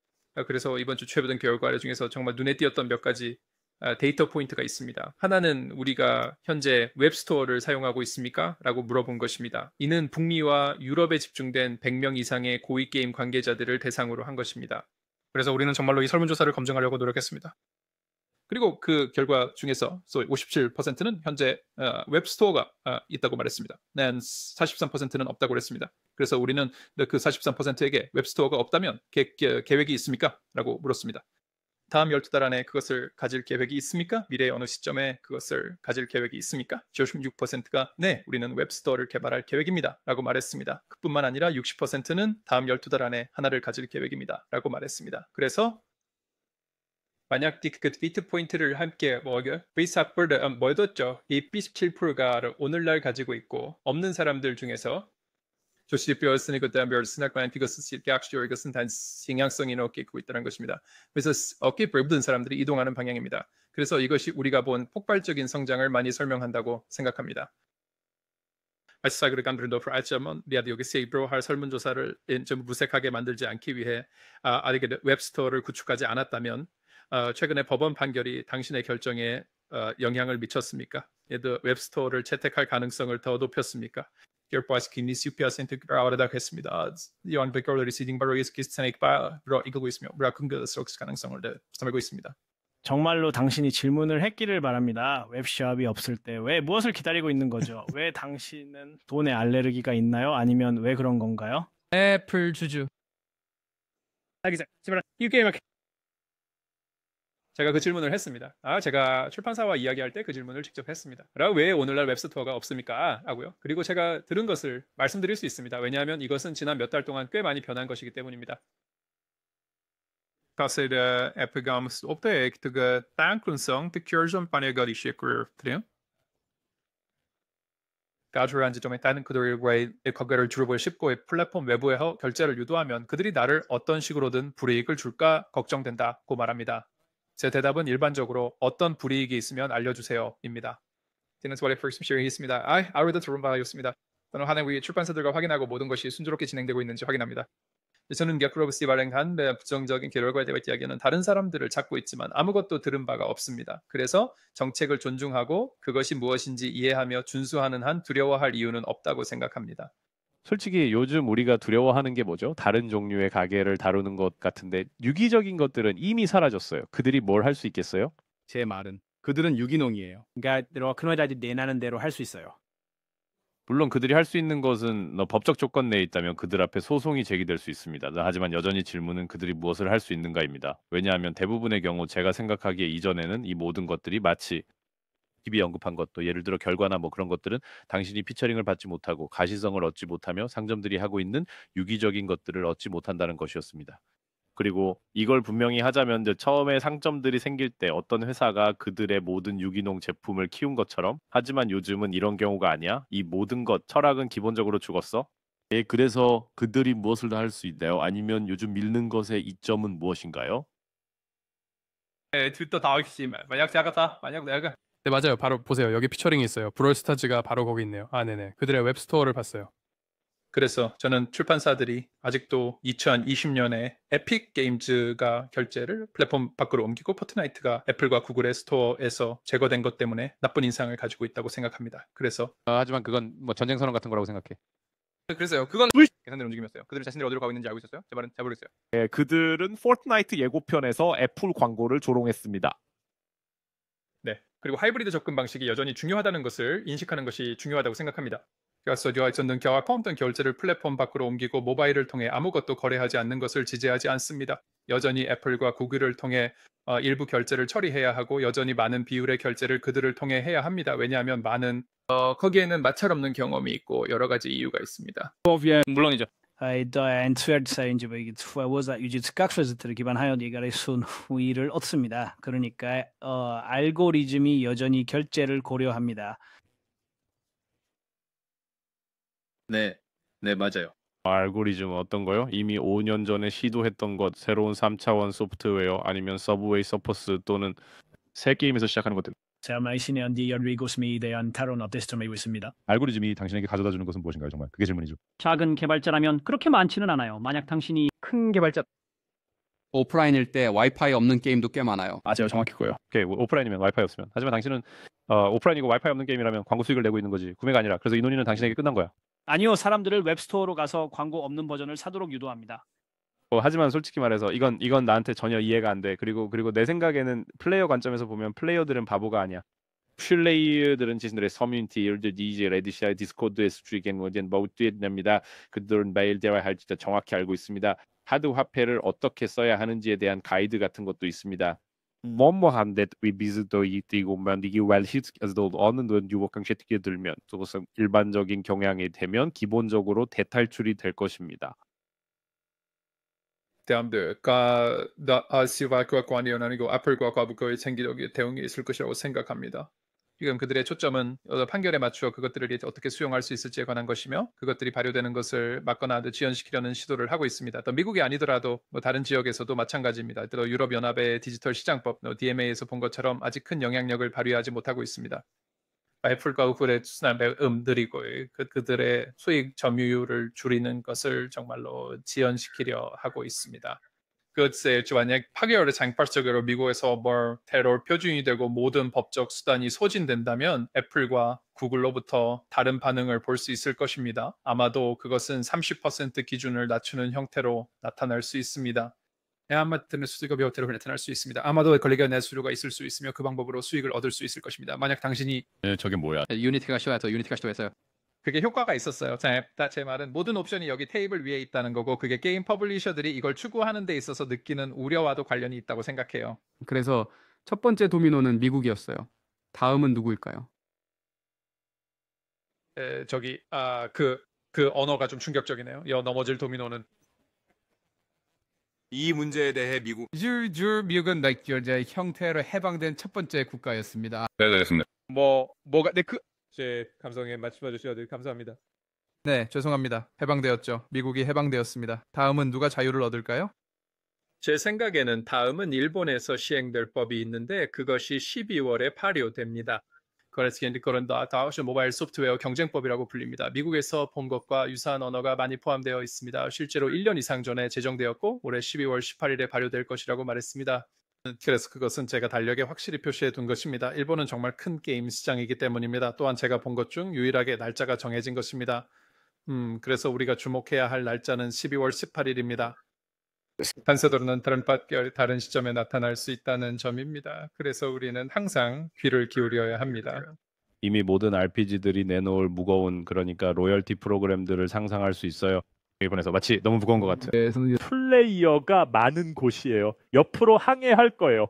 그래서 이번 주 최고된 결과 중에서 정말 눈에 띄었던 몇 가지 데이터 포인트가 있습니다. 하나는 우리가 현재 웹스토어를 사용하고 있습니까? 라고 물어본 것입니다. 이는 북미와 유럽에 집중된 100명 이상의 고위 게임 관계자들을 대상으로 한 것입니다. 그래서 우리는 정말로 이 설문조사를 검증하려고 노력했습니다. 그리고 그 결과 중에서 57%는 현재 웹스토어가 있다고 말했습니다. 난 43%는 없다고 그랬습니다. 그래서 우리는 그 43%에게 웹스토어가 없다면 계획이 있습니까? 라고 물었습니다. 다음 12달 안에 그것을 가질 계획이 있습니까? 미래의 어느 시점에 그것을 가질 계획이 있습니까? 96%가 네, 우리는 웹스토어를 개발할 계획입니다. 라고 말했습니다. 그뿐만 아니라 60%는 다음 12달 안에 하나를 가질 계획입니다. 라고 말했습니다. 그래서 만약 그 비트 포인트를 함께 뭐였죠? 이 27%가 오늘날 가지고 있고 없는 사람들 중에서 조시피어스는 그다음에 피거스 이것은 단 영향성이 높게 있고 있다는 것입니다. 그래서 어깨에 묻은 사람들이 이동하는 방향입니다. 그래서 이것이 우리가 본 폭발적인 성장을 많이 설명한다고 생각합니다. 여기서 할 설문조사를 좀 무색하게 만들지 않기 위해 아직 웹스토어를 구축하지 않았다면 최근에 법원 판결이 당신의 결정에 영향을 미쳤습니까? 웹스토어를 채택할 가능성을 더 높였습니까? 했습니다. 이런 백과를 리시딩 바로 이끌고 있으며 가능성을 삼고 있습니다. 정말로 당신이 질문을 했기를 바랍니다. 웹샵이 없을 때 왜 무엇을 기다리고 있는 거죠? 왜 당신은 돈에 알레르기가 있나요? 아니면 왜 그런 건가요? 애플 주주. 제가 그 질문을 했습니다. 제가 출판사와 이야기할 때 그 질문을 직접 했습니다. 왜 오늘날 웹스토어가 없습니까? 하고요. 그리고 제가 들은 것을 말씀드릴 수 있습니다. 왜냐하면 이것은 지난 몇 달 동안 꽤 많이 변한 것이기 때문입니다. 에프감스 오페 그 땅군성 특별점 반여가리 시크르트요. 가주한 지점에 따른 그들과의 관계를 줄여볼 쉽고 플랫폼 외부에서 결제를 유도하면 그들이 나를 어떤 식으로든 불이익을 줄까 걱정된다고 말합니다. 제 대답은 일반적으로 어떤 불이익이 있으면 알려주세요입니다. 저는 아우르드 드론바였습니다. 저는 하나의 출판사들과 확인하고 모든 것이 순조롭게 진행되고 있는지 확인합니다. 저는 격로브스 발행한 부정적인 결과에 대해 이야기하는 다른 사람들을 찾고 있지만 아무것도 들은 바가 없습니다. 그래서 정책을 존중하고 그것이 무엇인지 이해하며 준수하는 한 두려워할 이유는 없다고 생각합니다. 솔직히 요즘 우리가 두려워하는 게 뭐죠? 다른 종류의 가게를 다루는 것 같은데 유기적인 것들은 이미 사라졌어요. 그들이 뭘 할 수 있겠어요? 제 말은 그들은 유기농이에요. 그러니까 그놈들이 내나는 대로 할 수 있어요. 물론 그들이 할 수 있는 것은 법적 조건 내에 있다면 그들 앞에 소송이 제기될 수 있습니다. 하지만 여전히 질문은 그들이 무엇을 할 수 있는가입니다. 왜냐하면 대부분의 경우 제가 생각하기에 이전에는 이 모든 것들이 마치 TV에 언급한 것도 예를 들어 결과나 뭐 그런 것들은 당신이 피처링을 받지 못하고 가시성을 얻지 못하며 상점들이 하고 있는 유기적인 것들을 얻지 못한다는 것이었습니다. 그리고 이걸 분명히 하자면 이제 처음에 상점들이 생길 때 어떤 회사가 그들의 모든 유기농 제품을 키운 것처럼 하지만 요즘은 이런 경우가 아니야. 이 모든 것 철학은 기본적으로 죽었어. 예, 그래서 그들이 무엇을 다 할 수 있나요? 아니면 요즘 밀는 것의 이점은 무엇인가요? 듣도 다 하겠지만 만약 내가 네, 맞아요. 바로 보세요. 여기 피처링이 있어요. 브롤스타즈가 바로 거기 있네요. 아, 네네. 그들의 웹스토어를 봤어요. 그래서 저는 출판사들이 아직도 2020년에 에픽 게임즈가 결제를 플랫폼 밖으로 옮기고 포트나이트가 애플과 구글의 스토어에서 제거된 것 때문에 나쁜 인상을 가지고 있다고 생각합니다. 그래서 하지만 그건 뭐 전쟁 선언 같은 거라고 생각해. 그래서요. 그건 계산된 움직임이었어요. 그들은 자신들이 어디로 가고 있는지 알고 있었어요? 제 말은 잘 모르겠어요. 예, 그들은 포트나이트 예고편에서 애플 광고를 조롱했습니다. 네. 그리고 하이브리드 접근 방식이 여전히 중요하다는 것을 인식하는 것이 중요하다고 생각합니다. 그래서 저는 어떤 결제를 플랫폼 밖으로 옮기고 모바일을 통해 아무것도 거래하지 않는 것을 지지하지 않습니다. 여전히 애플과 구글을 통해 일부 결제를 처리해야 하고 여전히 많은 비율의 결제를 그들을 통해 해야 합니다. 왜냐하면 많은 거기에는 마찰 없는 경험이 있고 여러 가지 이유가 있습니다. 물론이죠. 엔트웨르사인지 뭐 이게 투어워자 유지 특각서들을 기반하여 네가의 순후위를 얻습니다. 그러니까 알고리즘이 여전히 결제를 고려합니다. 네, 맞아요. 알고리즘 어떤 거요? 이미 5년 전에 시도했던 것, 새로운 3차원 소프트웨어 아니면 서브웨이 서퍼스 또는 새 게임에서 시작하는 것들. 연리고스미에 대한 타론 업데이트를 있습니다. 알고리즘이 당신에게 가져다 주는 것은 무엇인가요? 정말 그게 질문이죠. 작은 개발자라면 그렇게 많지는 않아요. 만약 당신이 큰 개발자 오프라인일 때 와이파이 없는 게임도 꽤 많아요. 맞아요. 정확히 그거요. 오케이, 오프라인이면 와이파이 없으면. 하지만 당신은 오프라인이고 와이파이 없는 게임이라면 광고 수익을 내고 있는 거지. 구매가 아니라. 그래서 이 논의는 당신에게 끝난 거야. 아니요. 사람들을 웹스토어로 가서 광고 없는 버전을 사도록 유도합니다. 하지만 솔직히 말해서 이건 나한테 전혀 이해가 안 돼. 그리고 내 생각에는 플레이어 관점에서 보면 플레이어들은 바보가 아니야. 플레이어들은 자신들의 커뮤니티, 예를 들어 DJ, 레디시아, 디스코드에 수익엔 뭐 뛰어냅니다. 그들은 매일 대화할 때 정확히 알고 있습니다. 하드 화폐를 어떻게 써야 하는지에 대한 가이드 같은 것도 있습니다. 뭐뭐한데 위비즈도 이고만 이게 웰히스도 어느 유혹 강시에 들면 그것은 일반적인 경향이 되면 기본적으로 대탈출이 될 것입니다. 대함들과 실바과 관련 아니고 애플과 과부거의 생기적인 대응이 있을 것이라고 생각합니다. 지금 그들의 초점은 판결에 맞추어 그것들을 어떻게 수용할 수 있을지에 관한 것이며 그것들이 발효되는 것을 막거나 지연시키려는 시도를 하고 있습니다. 또 미국이 아니더라도 다른 지역에서도 마찬가지입니다. 또 유럽연합의 디지털 시장법 DMA에서 본 것처럼 아직 큰 영향력을 발휘하지 못하고 있습니다. 애플과 구글의 수준은 매우 느리고 그들의 수익 점유율을 줄이는 것을 정말로 지연시키려 하고 있습니다. 그것에 만약 파괴율의 장발적으로 미국에서 테러 표준이 되고 모든 법적 수단이 소진된다면 애플과 구글로부터 다른 반응을 볼 수 있을 것입니다. 아마도 그것은 30% 기준을 낮추는 형태로 나타날 수 있습니다. 아마트는 수수료 비용대로 나타날 수 있습니다. 아마도 권리가 내 수요가 있을 수 있으며 그 방법으로 수익을 얻을 수 있을 것입니다. 만약 당신이 저게 뭐야? 유니티가 시도했어요. 그게 효과가 있었어요. 제 말은 모든 옵션이 여기 테이블 위에 있다는 거고 그게 게임 퍼블리셔들이 이걸 추구하는 데 있어서 느끼는 우려와도 관련이 있다고 생각해요. 그래서 첫 번째 도미노는 미국이었어요. 다음은 누구일까요? 그 언어가 좀 충격적이네요. 넘어질 도미노는 이 문제에 대해 미국은 형태로 해방된 첫 번째 국가였습니다. 네, 알겠습니다. 제 감성에 맞춰 주셔서 감사합니다. 네, 죄송합니다. 해방되었죠. 미국이 해방되었습니다. 다음은 누가 자유를 얻을까요? 제 생각에는 다음은 일본에서 시행될 법이 있는데 그것이 12월에 발효됩니다. 그런 다우시 모바일 소프트웨어 경쟁법이라고 불립니다. 미국에서 본 것과 유사한 언어가 많이 포함되어 있습니다. 실제로 1년 이상 전에 제정되었고 올해 12월 18일에 발효될 것이라고 말했습니다. 그래서 그것은 제가 달력에 확실히 표시해 둔 것입니다. 일본은 정말 큰 게임 시장이기 때문입니다. 또한 제가 본 것 중 유일하게 날짜가 정해진 것입니다. 그래서 우리가 주목해야 할 날짜는 12월 18일입니다. 판서도로는 다른 시점에 나타날 수 있다는 점입니다. 그래서 우리는 항상 귀를 기울여야 합니다. 이미 모든 RPG들이 내놓을 무거운 그러니까 로열티 프로그램들을 상상할 수 있어요. 일본에서 마치 너무 무거운 것 같아요. 플레이어가 많은 곳이에요. 옆으로 항해할 거예요.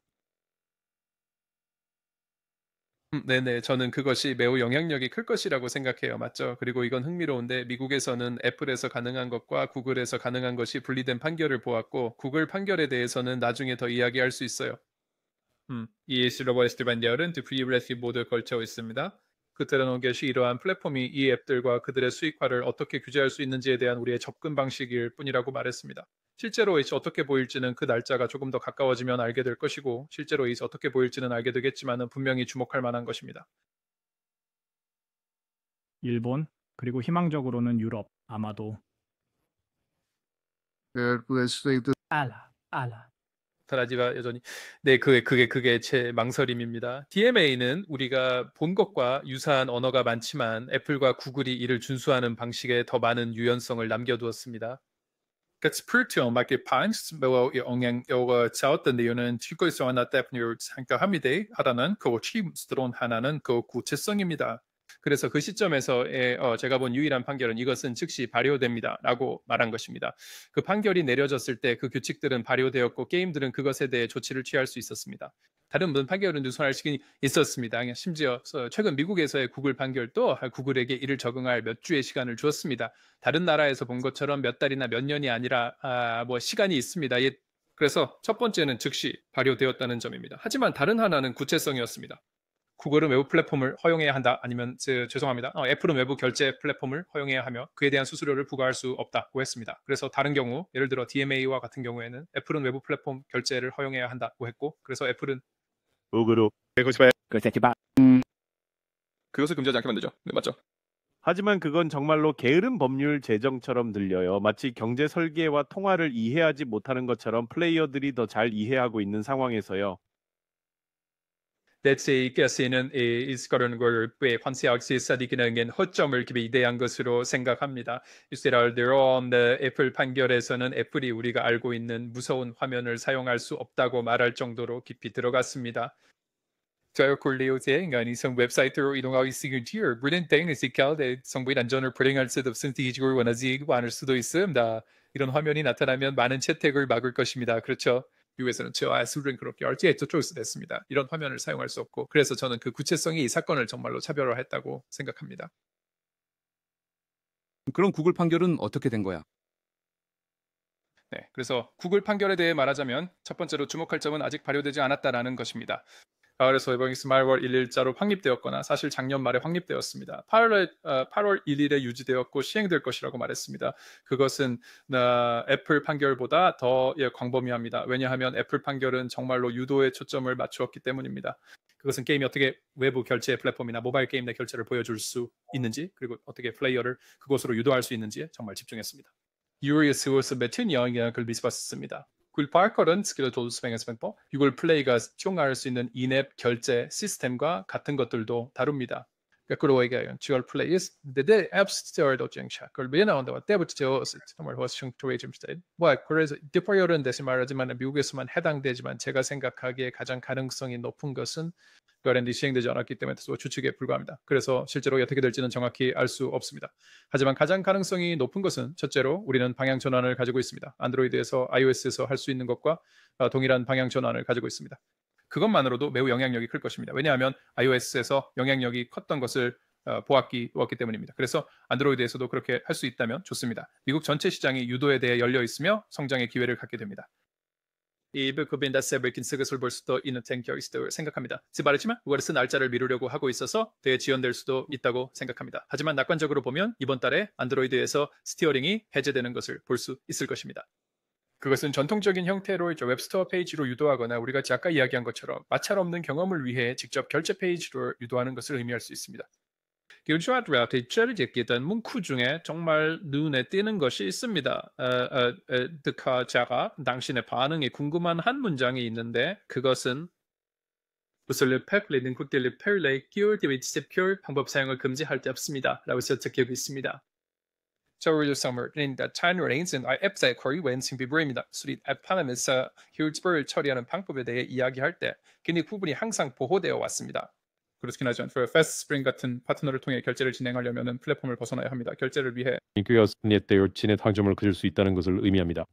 네네. 저는 그것이 매우 영향력이 클 것이라고 생각해요. 맞죠? 그리고 이건 흥미로운데 미국에서는 애플에서 가능한 것과 구글에서 가능한 것이 분리된 판결을 보았고 구글 판결에 대해서는 나중에 더 이야기할 수 있어요. 이 실버리스트 판결은 프리브레시 모두에 걸쳐 있습니다. 그들은 것이 이러한 플랫폼이 이 앱들과 그들의 수익화를 어떻게 규제할 수 있는지에 대한 우리의 접근 방식일 뿐이라고 말했습니다. 실제로 이제 어떻게 보일지는 그 날짜가 조금 더 가까워지면 알게 될 것이고 실제로 이제 어떻게 보일지는 알게 되겠지만은 분명히 주목할 만한 것입니다. 일본 그리고 희망적으로는 유럽 아마도. 알아. 타라지가 여전히 네 그게 제 망설임입니다. DMA는 우리가 본 것과 유사한 언어가 많지만 애플과 구글이 이를 준수하는 방식에 더 많은 유연성을 남겨두었습니다. Spiritual Marketplace 매우 영향력을 이유는 실거에서 하나 때문에 생각합니다. 하나는 그 취임스러운 하나는 그 구체성입니다. 그래서 그 시점에서 제가 본 유일한 판결은 이것은 즉시 발효됩니다 라고 말한 것입니다. 그 판결이 내려졌을 때 그 규칙들은 발효되었고 게임들은 그것에 대해 조치를 취할 수 있었습니다. 다른 모든 판결은 누설할 시간이 있었습니다. 심지어 최근 미국에서의 구글 판결도 구글에게 이를 적응할 몇 주의 시간을 주었습니다. 다른 나라에서 본 것처럼 몇 달이나 몇 년이 아니라 시간이 있습니다. 그래서 첫 번째는 즉시 발효되었다는 점입니다. 하지만 다른 하나는 구체성이었습니다. 구글은 외부 플랫폼을 허용해야 한다. 아니면 죄송합니다. 애플은 외부 결제 플랫폼을 허용해야 하며 그에 대한 수수료를 부과할 수 없다고 했습니다. 그래서 다른 경우 예를 들어 DMA와 같은 경우에는 애플은 외부 플랫폼 결제를 허용해야 한다고 했고 그래서 애플은 그것을 금지하지 않게 만들죠. 네, 맞죠? 하지만 그건 정말로 게으른 법률 제정처럼 들려요. 마치 경제 설계와 통화를 이해하지 못하는 것처럼 플레이어들이 더 잘 이해하고 있는 상황에서요. 대체께서는 그런 걸 판시학시 사디기능은 허점을 기대한 것으로 생각합니다. 이스라엘대로 애플 판결에서는 애플이 우리가 알고 있는 무서운 화면을 사용할 수 없다고 말할 정도로 깊이 들어갔습니다. 저요 콜레오제 이성 웹사이트로 이동하고 있으기에 브랜 땡니시칼데 성부인 안전을 불행할 수도 없은 디지털 원하지 않을 수도 있습니다. 이런 화면이 나타나면 많은 채택을 막을 것입니다. 그렇죠? 미국에서는 저와 술은 그렇게 얼지에 저쪽에서 됐습니다. 이런 화면을 사용할 수 없고 그래서 저는 그 구체성이 이 사건을 정말로 차별화했다고 생각합니다. 그럼 구글 판결은 어떻게 된 거야? 네, 그래서 구글 판결에 대해 말하자면 첫 번째로 주목할 점은 아직 발효되지 않았다라는 것입니다. 가을에서 해방이 말월 1일자로 확립되었거나 사실 작년 말에 확립되었습니다. 8월 1일에 유지되었고 시행될 것이라고 말했습니다. 그것은 애플 판결보다 더 광범위합니다. 왜냐하면 애플 판결은 정말로 유도에 초점을 맞추었기 때문입니다. 그것은 게임이 어떻게 외부 결제 플랫폼이나 모바일 게임 내 결제를 보여줄 수 있는지 그리고 어떻게 플레이어를 그곳으로 유도할 수 있는지에 정말 집중했습니다. 유리스우스 매튼 영향을 미쳤습니다. 굴파컬은 스킬을 도수행했을 때 구글 플레이가 시용할 수 있는 인앱 결제 시스템과 같은 것들도 다룹니다. 그리고 이게 주얼 플레이스 내 앱 스토어도 정착. 그걸 왜 나온다고 때부터 정말 허승토에 좀 스타일. 그래서 디파이어는 대신 말하지만 미국에서만 해당되지만 제가 생각하기에 가장 가능성이 높은 것은 그랜디 시행되지 않았기 때문에 추측에 불과합니다. 그래서 실제로 어떻게 될지는 정확히 알 수 없습니다. 하지만 가장 가능성이 높은 것은 첫째로 우리는 방향 전환을 가지고 있습니다. 안드로이드에서 iOS에서 할 수 있는 것과 동일한 방향 전환을 가지고 있습니다. 그것만으로도 매우 영향력이 클 것입니다. 왜냐하면 iOS에서 영향력이 컸던 것을 보았기 때문입니다. 그래서 안드로이드에서도 그렇게 할 수 있다면 좋습니다. 미국 전체 시장이 유도에 대해 열려 있으며 성장의 기회를 갖게 됩니다. 그것을 볼 수도 있는 있다고 생각합니다. 말했지만 그것은 날짜를 미루려고 하고 있어서 대지연될 수도 있다고 생각합니다. 하지만 낙관적으로 보면 이번 달에 안드로이드에서 스티어링이 해제되는 것을 볼 수 있을 것입니다. 그것은 전통적인 형태로 웹스토어 페이지로 유도하거나 우리가 아까 이야기한 것처럼 마찰 없는 경험을 위해 직접 결제 페이지로 유도하는 것을 의미할 수 있습니다. 기본 문구 중에 정말 눈에 띄는 것이 있습니다. 득하자가 당신의 반응이 궁금한 한 문장이 있는데 그것은 방법 사용을 금지할 데 없습니다. 라고 적혀 있습니다. 저를 선물인 타이너레인스는 앱사의 거리와 생비브입니다. 수리 앱 판함에서 휴즈버를 처리하는 방법에 대해 이야기할 때 그니 구분이 항상 보호되어 왔습니다. 그렇긴 하지만 패스트 스프링 같은 파트너를 통해 결제를 진행하려면 플랫폼을 벗어나야 합니다. 결제를 위해 진의 당점을 그릴 수 있다는 것을 의미합니다.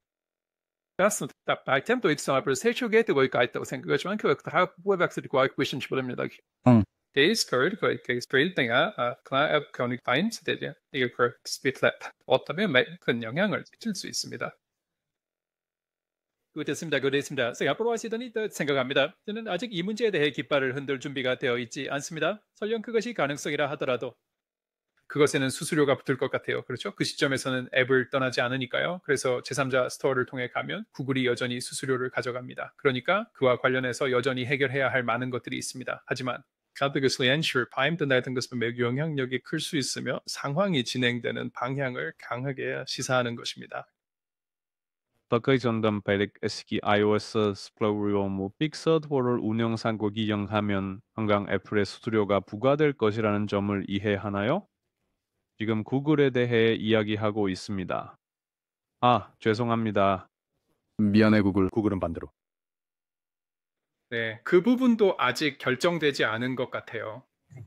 맞습니다. 아이템도 있어 앞으로 세척에 되고 있다고 생각하지만 그 외박스들과 question 싶습니다. Deze code speel dingen klaar koning finds 되죠. 이게 그 스피릿랩 어쩌면 큰 영향을 미칠 수 있습니다. 됐습니다. 됐습니다. 앞으로 하시더니 생각합니다. 저는 아직 이 문제에 대해 깃발을 흔들 준비가 되어 있지 않습니다. 설령 그것이 가능성이라 하더라도 그것에는 수수료가 붙을 것 같아요. 그렇죠? 그 시점에서는 앱을 떠나지 않으니까요. 그래서 제3자 스토어를 통해 가면 구글이 여전히 수수료를 가져갑니다. 그러니까 그와 관련해서 여전히 해결해야 할 많은 것들이 있습니다. 하지만 그것을 ensure 파임된다는 것은 매우 영향력이 클 수 있으며 상황이 진행되는 방향을 강하게 시사하는 것입니다. Pagkailandan balik eski iOS 스플로리오 픽서드워를 운영상과 기용하면 한강 애플의 수수료가 부과될 것이라는 점을 이해하나요? 지금 구글에 대해 이야기하고 있습니다. 아, 죄송합니다. 미안해 구글. 구글은 반대로. 네, 그 부분도 아직 결정되지 않은 것 같아요.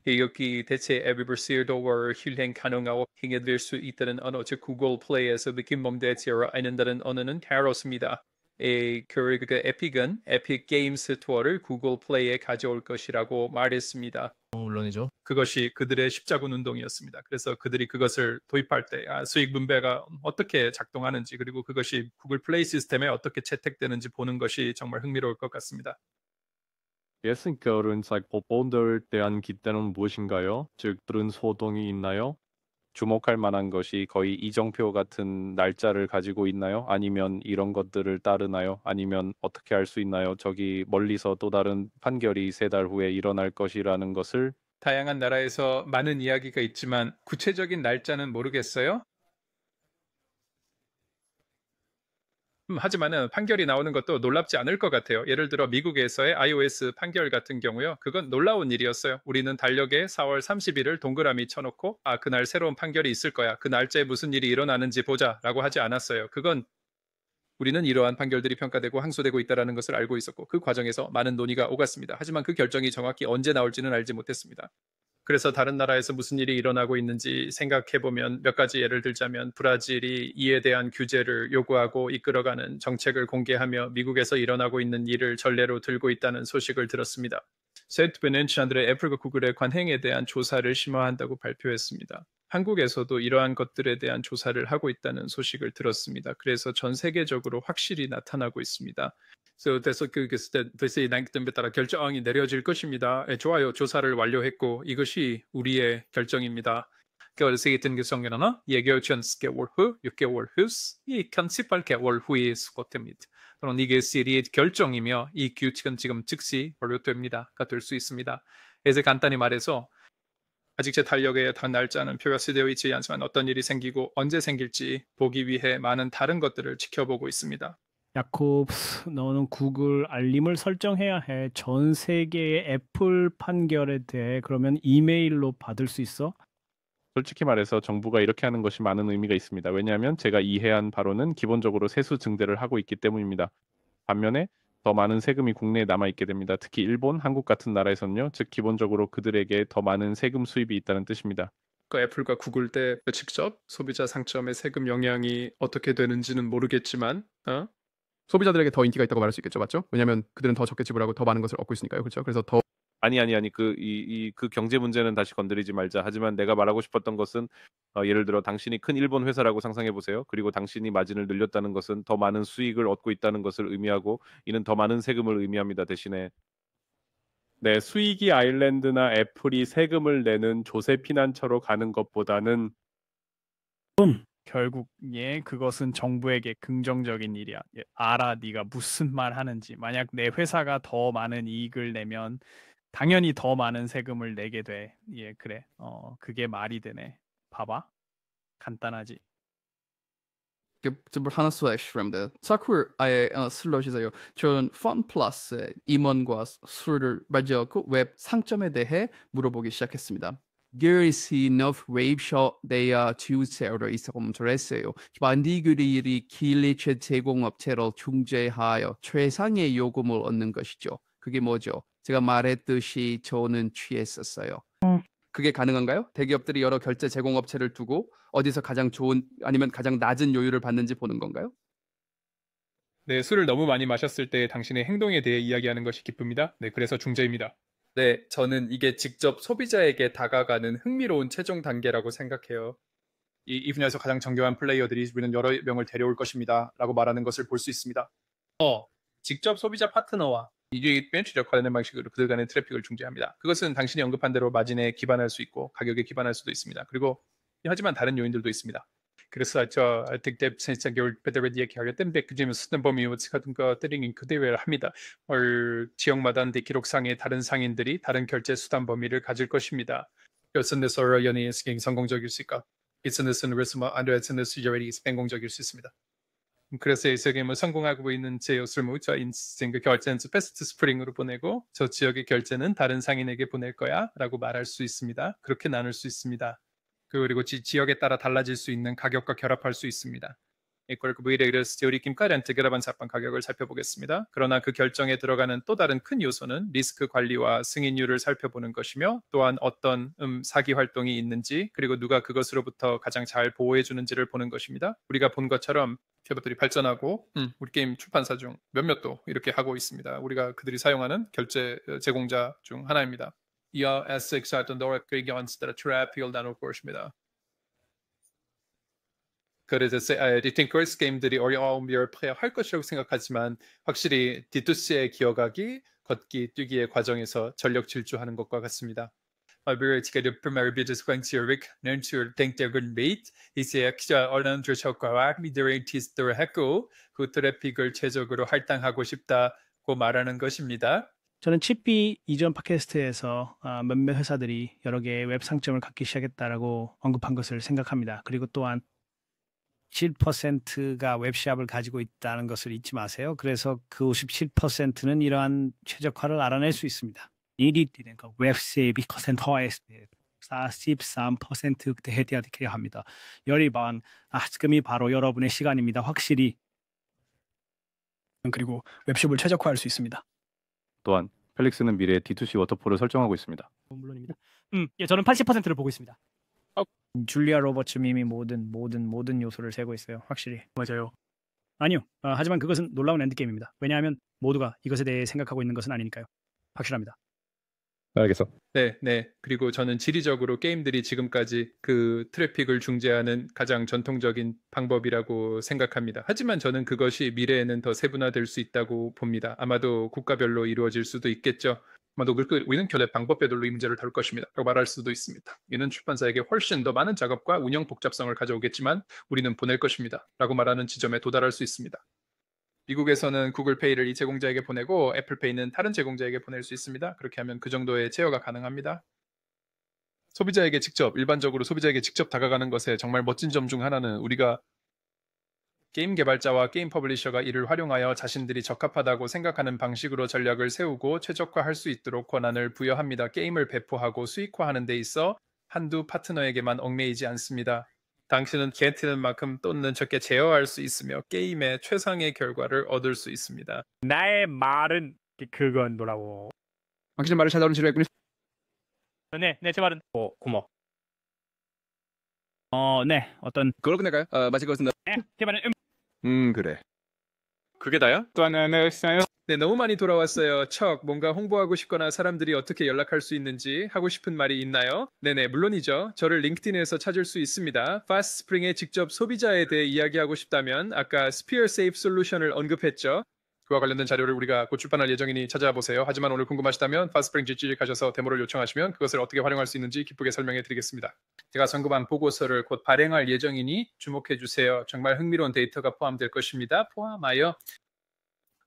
여기 대체 에비버시도어를 실행 가능하고 행해될 수 있다는 언어, 즉 구글 플레이에서 김범대체로 아는다는 언어는 다렇습니다. 그리고 에픽은 에픽 게임 스토어를 구글 플레이에 가져올 것이라고 말했습니다. 물론이죠. 그것이 그들의 십자군 운동이었습니다. 그래서 그들이 그것을 도입할 때 수익 분배가 어떻게 작동하는지 그리고 그것이 구글 플레이 시스템에 어떻게 채택되는지 보는 것이 정말 흥미로울 것 같습니다. 예스니까는 법본들에 대한 기대는 무엇인가요? 즉, 들은 소동이 있나요? 주목할 만한 것이 거의 이정표 같은 날짜를 가지고 있나요? 아니면 이런 것들을 따르나요? 아니면 어떻게 할 수 있나요? 저기 멀리서 또 다른 판결이 3달 후에 일어날 것이라는 것을 다양한 나라에서 많은 이야기가 있지만 구체적인 날짜는 모르겠어요. 하지만은 판결이 나오는 것도 놀랍지 않을 것 같아요. 예를 들어 미국에서의 iOS 판결 같은 경우요. 그건 놀라운 일이었어요. 우리는 달력에 4월 30일을 동그라미 쳐놓고 그날 새로운 판결이 있을 거야. 그 날짜에 무슨 일이 일어나는지 보자 라고 하지 않았어요. 그건 우리는 이러한 판결들이 평가되고 항소되고 있다는 것을 알고 있었고 그 과정에서 많은 논의가 오갔습니다. 하지만 그 결정이 정확히 언제 나올지는 알지 못했습니다. 그래서 다른 나라에서 무슨 일이 일어나고 있는지 생각해보면 몇 가지 예를 들자면 브라질이 이에 대한 규제를 요구하고 이끌어가는 정책을 공개하며 미국에서 일어나고 있는 일을 전례로 들고 있다는 소식을 들었습니다. 세트 베넨치안들의 애플과 구글의 관행에 대한 조사를 심화한다고 발표했습니다. 한국에서도 이러한 것들에 대한 조사를 하고 있다는 소식을 들었습니다. 그래서 전 세계적으로 확실히 나타나고 있습니다. 그래서 그것에 따라 결정이 내려질 것입니다. 좋아요. 조사를 완료했고 이것이 우리의 결정입니다. 그래서 같은 경우는 예결전 6개월 후, 6개월 후, 이 18개월 후에 수거됩니다. 또는 이게 시리의 결정이며 이 규칙은 지금 즉시 완료됩니다가 될 수 있습니다. 그래서 간단히 말해서 아직 제 달력에 단 날짜는 표시되어 있지 않지만 어떤 일이 생기고 언제 생길지 보기 위해 많은 다른 것들을 지켜보고 있습니다. 야콥스, 너는 구글 알림을 설정해야 해. 전 세계의 애플 판결에 대해 그러면 이메일로 받을 수 있어? 솔직히 말해서 정부가 이렇게 하는 것이 많은 의미가 있습니다. 왜냐하면 제가 이해한 바로는 기본적으로 세수 증대를 하고 있기 때문입니다. 반면에 더 많은 세금이 국내에 남아있게 됩니다. 특히 일본, 한국 같은 나라에서는요. 즉 기본적으로 그들에게 더 많은 세금 수입이 있다는 뜻입니다. 애플과 구글 때 직접 소비자 상점의 세금 영향이 어떻게 되는지는 모르겠지만 소비자들에게 더 인기가 있다고 말할 수 있겠죠, 맞죠? 왜냐하면 그들은 더 적게 지불하고 더 많은 것을 얻고 있으니까요, 그렇죠? 그래서 더 아니 그 경제 문제는 다시 건드리지 말자. 하지만 내가 말하고 싶었던 것은 예를 들어 당신이 큰 일본 회사라고 상상해 보세요. 그리고 당신이 마진을 늘렸다는 것은 더 많은 수익을 얻고 있다는 것을 의미하고 이는 더 많은 세금을 의미합니다. 대신에 네, 수익이 아일랜드나 애플이 세금을 내는 조세피난처로 가는 것보다는 결국 그것은 정부에게 긍정적인 일이야. 알아, 네가 무슨 말 하는지. 만약 내 회사가 더 많은 이익을 내면 당연히 더 많은 세금을 내게 돼. 그래. 그게 말이 되네. 봐봐. 간단하지. 하나 slash 사쿠 아예 슬러시세요. 전 펀 플러스 임원과 술을 맞이하고 웹 상점에 대해 물어보기 시작했습니다. There is enough web shop data to sell 있어서 했어요. 만디그리리 길리체 제공업체로 중재하여 최상의 요금을 얻는 것이죠. 그게 뭐죠? 제가 말했듯이 저는 취했었어요. 그게 가능한가요? 대기업들이 여러 결제 제공업체를 두고 어디서 가장 좋은 아니면 가장 낮은 요율을 받는지 보는 건가요? 네, 술을 너무 많이 마셨을 때 당신의 행동에 대해 이야기하는 것이 기쁩니다. 네, 그래서 중재입니다. 네, 저는 이게 직접 소비자에게 다가가는 흥미로운 최종 단계라고 생각해요. 이 분야에서 가장 정교한 플레이어들이 우리는 여러 명을 데려올 것입니다 라고 말하는 것을 볼 수 있습니다. 직접 소비자 파트너와 이게 벤치적 관련된 방식으로 그들 간의 트래픽을 중재합니다. 그것은 당신이 언급한 대로 마진에 기반할 수 있고 가격에 기반할 수도 있습니다. 그리고 하지만 다른 요인들도 있습니다. 그래서 I think that since you're better 얘기하겠던 백지면 쓰는 범위 같은 것들이 그대로 합니다. 지역마다 내 기록상의 다른 상인들이 다른 결제 수단 범위를 가질 것입니다. 그래서 연예인 성공적일 수 있을까? 이스는 그래서 안드레스는 열이 성공적일 수 있습니다. 그래서 이 세계 성공하고 있는 제 옷을 저 인생 결제는 패스트 스프링으로 보내고 저 지역의 결제는 다른 상인에게 보낼 거야라고 말할 수 있습니다. 그렇게 나눌 수 있습니다. 그리고 지역에 따라 달라질 수 있는 가격과 결합할 수 있습니다. 우리 김가련 특별한 사건 가격을 살펴보겠습니다. 그러나 그 결정에 들어가는 또 다른 큰 요소는 리스크 관리와 승인율을 살펴보는 것이며 또한 어떤 사기 활동이 있는지 그리고 누가 그것으로부터 가장 잘 보호해 주는지를 보는 것입니다. 우리가 본 것처럼 기업들이 발전하고 우리 게임 출판사 중 몇몇도 이렇게 하고 있습니다. 우리가 그들이 사용하는 결제 제공자 중 하나입니다. 이어 S6 노력을 연스들의 트래픽을 나눌 것입니다. 그래서 리팅커스 게임들이 어려움을 할 것이라고 생각하지만 확실히 D2C에 기어가기, 걷기, 뛰기의 과정에서 전력 질주하는 것과 같습니다. Biblioteca primeiro business quantific nature 땡땡은 rate 이제 어느 효과와 미드레인 테스트를 했고 그 트래픽을 최적으로 할당하고 싶다고 말하는 것입니다. 저는 칩비 이전 팟캐스트에서 몇몇 회사들이 여러 개의 웹 상점을 갖기 시작했다라고 언급한 것을 생각합니다. 그리고 또한 7%가 웹샵을 가지고 있다는 것을 잊지 마세요. 그래서 그 57%는 이러한 최적화를 알아낼 수 있습니다. 그러니까 웹세이비 퍼센터에서 43%에 대하게 합니다. 여러분, 지금이 바로 여러분의 시간입니다. 확실히. 그리고 웹샵을 최적화할 수 있습니다. 또한 펠릭스는 미래의 D2C 워터폴을 설정하고 있습니다. 물론입니다. 예, 저는 80%를 보고 있습니다. 줄리아 로버츠님이 모든 요소를 세고 있어요. 확실히. 맞아요. 아니요. 하지만 그것은 놀라운 엔드게임입니다. 왜냐하면 모두가 이것에 대해 생각하고 있는 것은 아니니까요. 확실합니다. 알겠어. 네. 그리고 저는 지리적으로 게임들이 지금까지 그 트래픽을 중재하는 가장 전통적인 방법이라고 생각합니다. 하지만 저는 그것이 미래에는 더 세분화될 수 있다고 봅니다. 아마도 국가별로 이루어질 수도 있겠죠. 아마도 우리는 결의 방법별로 이 문제를 다룰 것입니다. 라고 말할 수도 있습니다. 이는 출판사에게 훨씬 더 많은 작업과 운영 복잡성을 가져오겠지만 우리는 보낼 것입니다. 라고 말하는 지점에 도달할 수 있습니다. 미국에서는 구글페이를 이 제공자에게 보내고 애플페이는 다른 제공자에게 보낼 수 있습니다. 그렇게 하면 그 정도의 제어가 가능합니다. 일반적으로 소비자에게 직접 다가가는 것에 정말 멋진 점 중 하나는 우리가 게임 개발자와 게임 퍼블리셔가 이를 활용하여 자신들이 적합하다고 생각하는 방식으로 전략을 세우고 최적화할 수 있도록 권한을 부여합니다. 게임을 배포하고 수익화하는 데 있어 한두 파트너에게만 얽매이지 않습니다. 당신은 게트는 만큼 또는 적게 제어할 수 있으며 게임의 최상의 결과를 얻을 수 있습니다. 나의 말은 그건 뭐라고? 당신의 말을 잘 다루는 지루했군요. 네, 제 말은 고마워. 네, 어떤 그걸 끝낼까요? 마칠 것 같습니다. 네, 제 말은 그래. 그게 다야? 또 하나 있어요? 네, 너무 많이 돌아왔어요. 뭔가 홍보하고 싶거나 사람들이 어떻게 연락할 수 있는지 하고 싶은 말이 있나요? 네네, 물론이죠. 저를 링크드인에서 찾을 수 있습니다. 파스트스프링의 직접 소비자에 대해 이야기하고 싶다면 아까 스피어 세이프 솔루션을 언급했죠. 그와 관련된 자료를 우리가 곧 출판할 예정이니 찾아보세요. 하지만 오늘 궁금하시다면 파스트스프링 지지직하셔서 데모를 요청하시면 그것을 어떻게 활용할 수 있는지 기쁘게 설명해 드리겠습니다. 제가 언급한 보고서를 곧 발행할 예정이니 주목해 주세요. 정말 흥미로운 데이터가 포함될 것입니다. 포함하여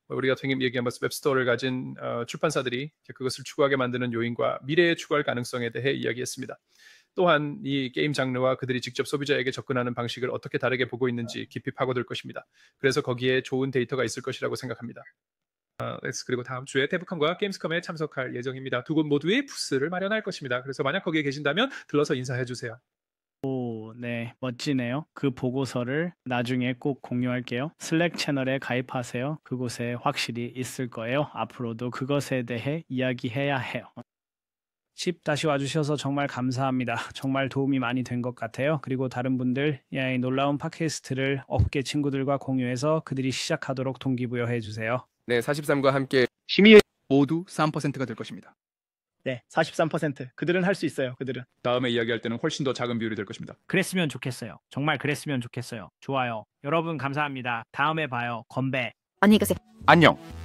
우리가 얘기한 웹스토어를 가진 출판사들이 그것을 추구하게 만드는 요인과 미래에 추구할 가능성에 대해 이야기했습니다. 또한 이 게임 장르와 그들이 직접 소비자에게 접근하는 방식을 어떻게 다르게 보고 있는지 깊이 파고들 것입니다. 그래서 거기에 좋은 데이터가 있을 것이라고 생각합니다. 그리고 다음 주에 데브컴과 게임스컴에 참석할 예정입니다. 두 곳 모두의 부스를 마련할 것입니다. 그래서 만약 거기에 계신다면 들러서 인사해 주세요. 네, 멋지네요. 그 보고서를 나중에 꼭 공유할게요. 슬랙 채널에 가입하세요. 그곳에 확실히 있을 거예요. 앞으로도 그것에 대해 이야기해야 해요. 칩 다시 와주셔서 정말 감사합니다. 정말 도움이 많이 된 것 같아요. 그리고 다른 분들 이 놀라운 팟캐스트를 업계 친구들과 공유해서 그들이 시작하도록 동기부여해 주세요. 네, 43과 함께 심의의 모두 3%가 될 것입니다. 네, 43%. 그들은 할 수 있어요. 그들은. 다음에 이야기할 때는 훨씬 더 작은 비율이 될 것입니다. 그랬으면 좋겠어요. 정말 그랬으면 좋겠어요. 좋아요. 여러분 감사합니다. 다음에 봐요. 건배. 안녕히 계세요. 안녕.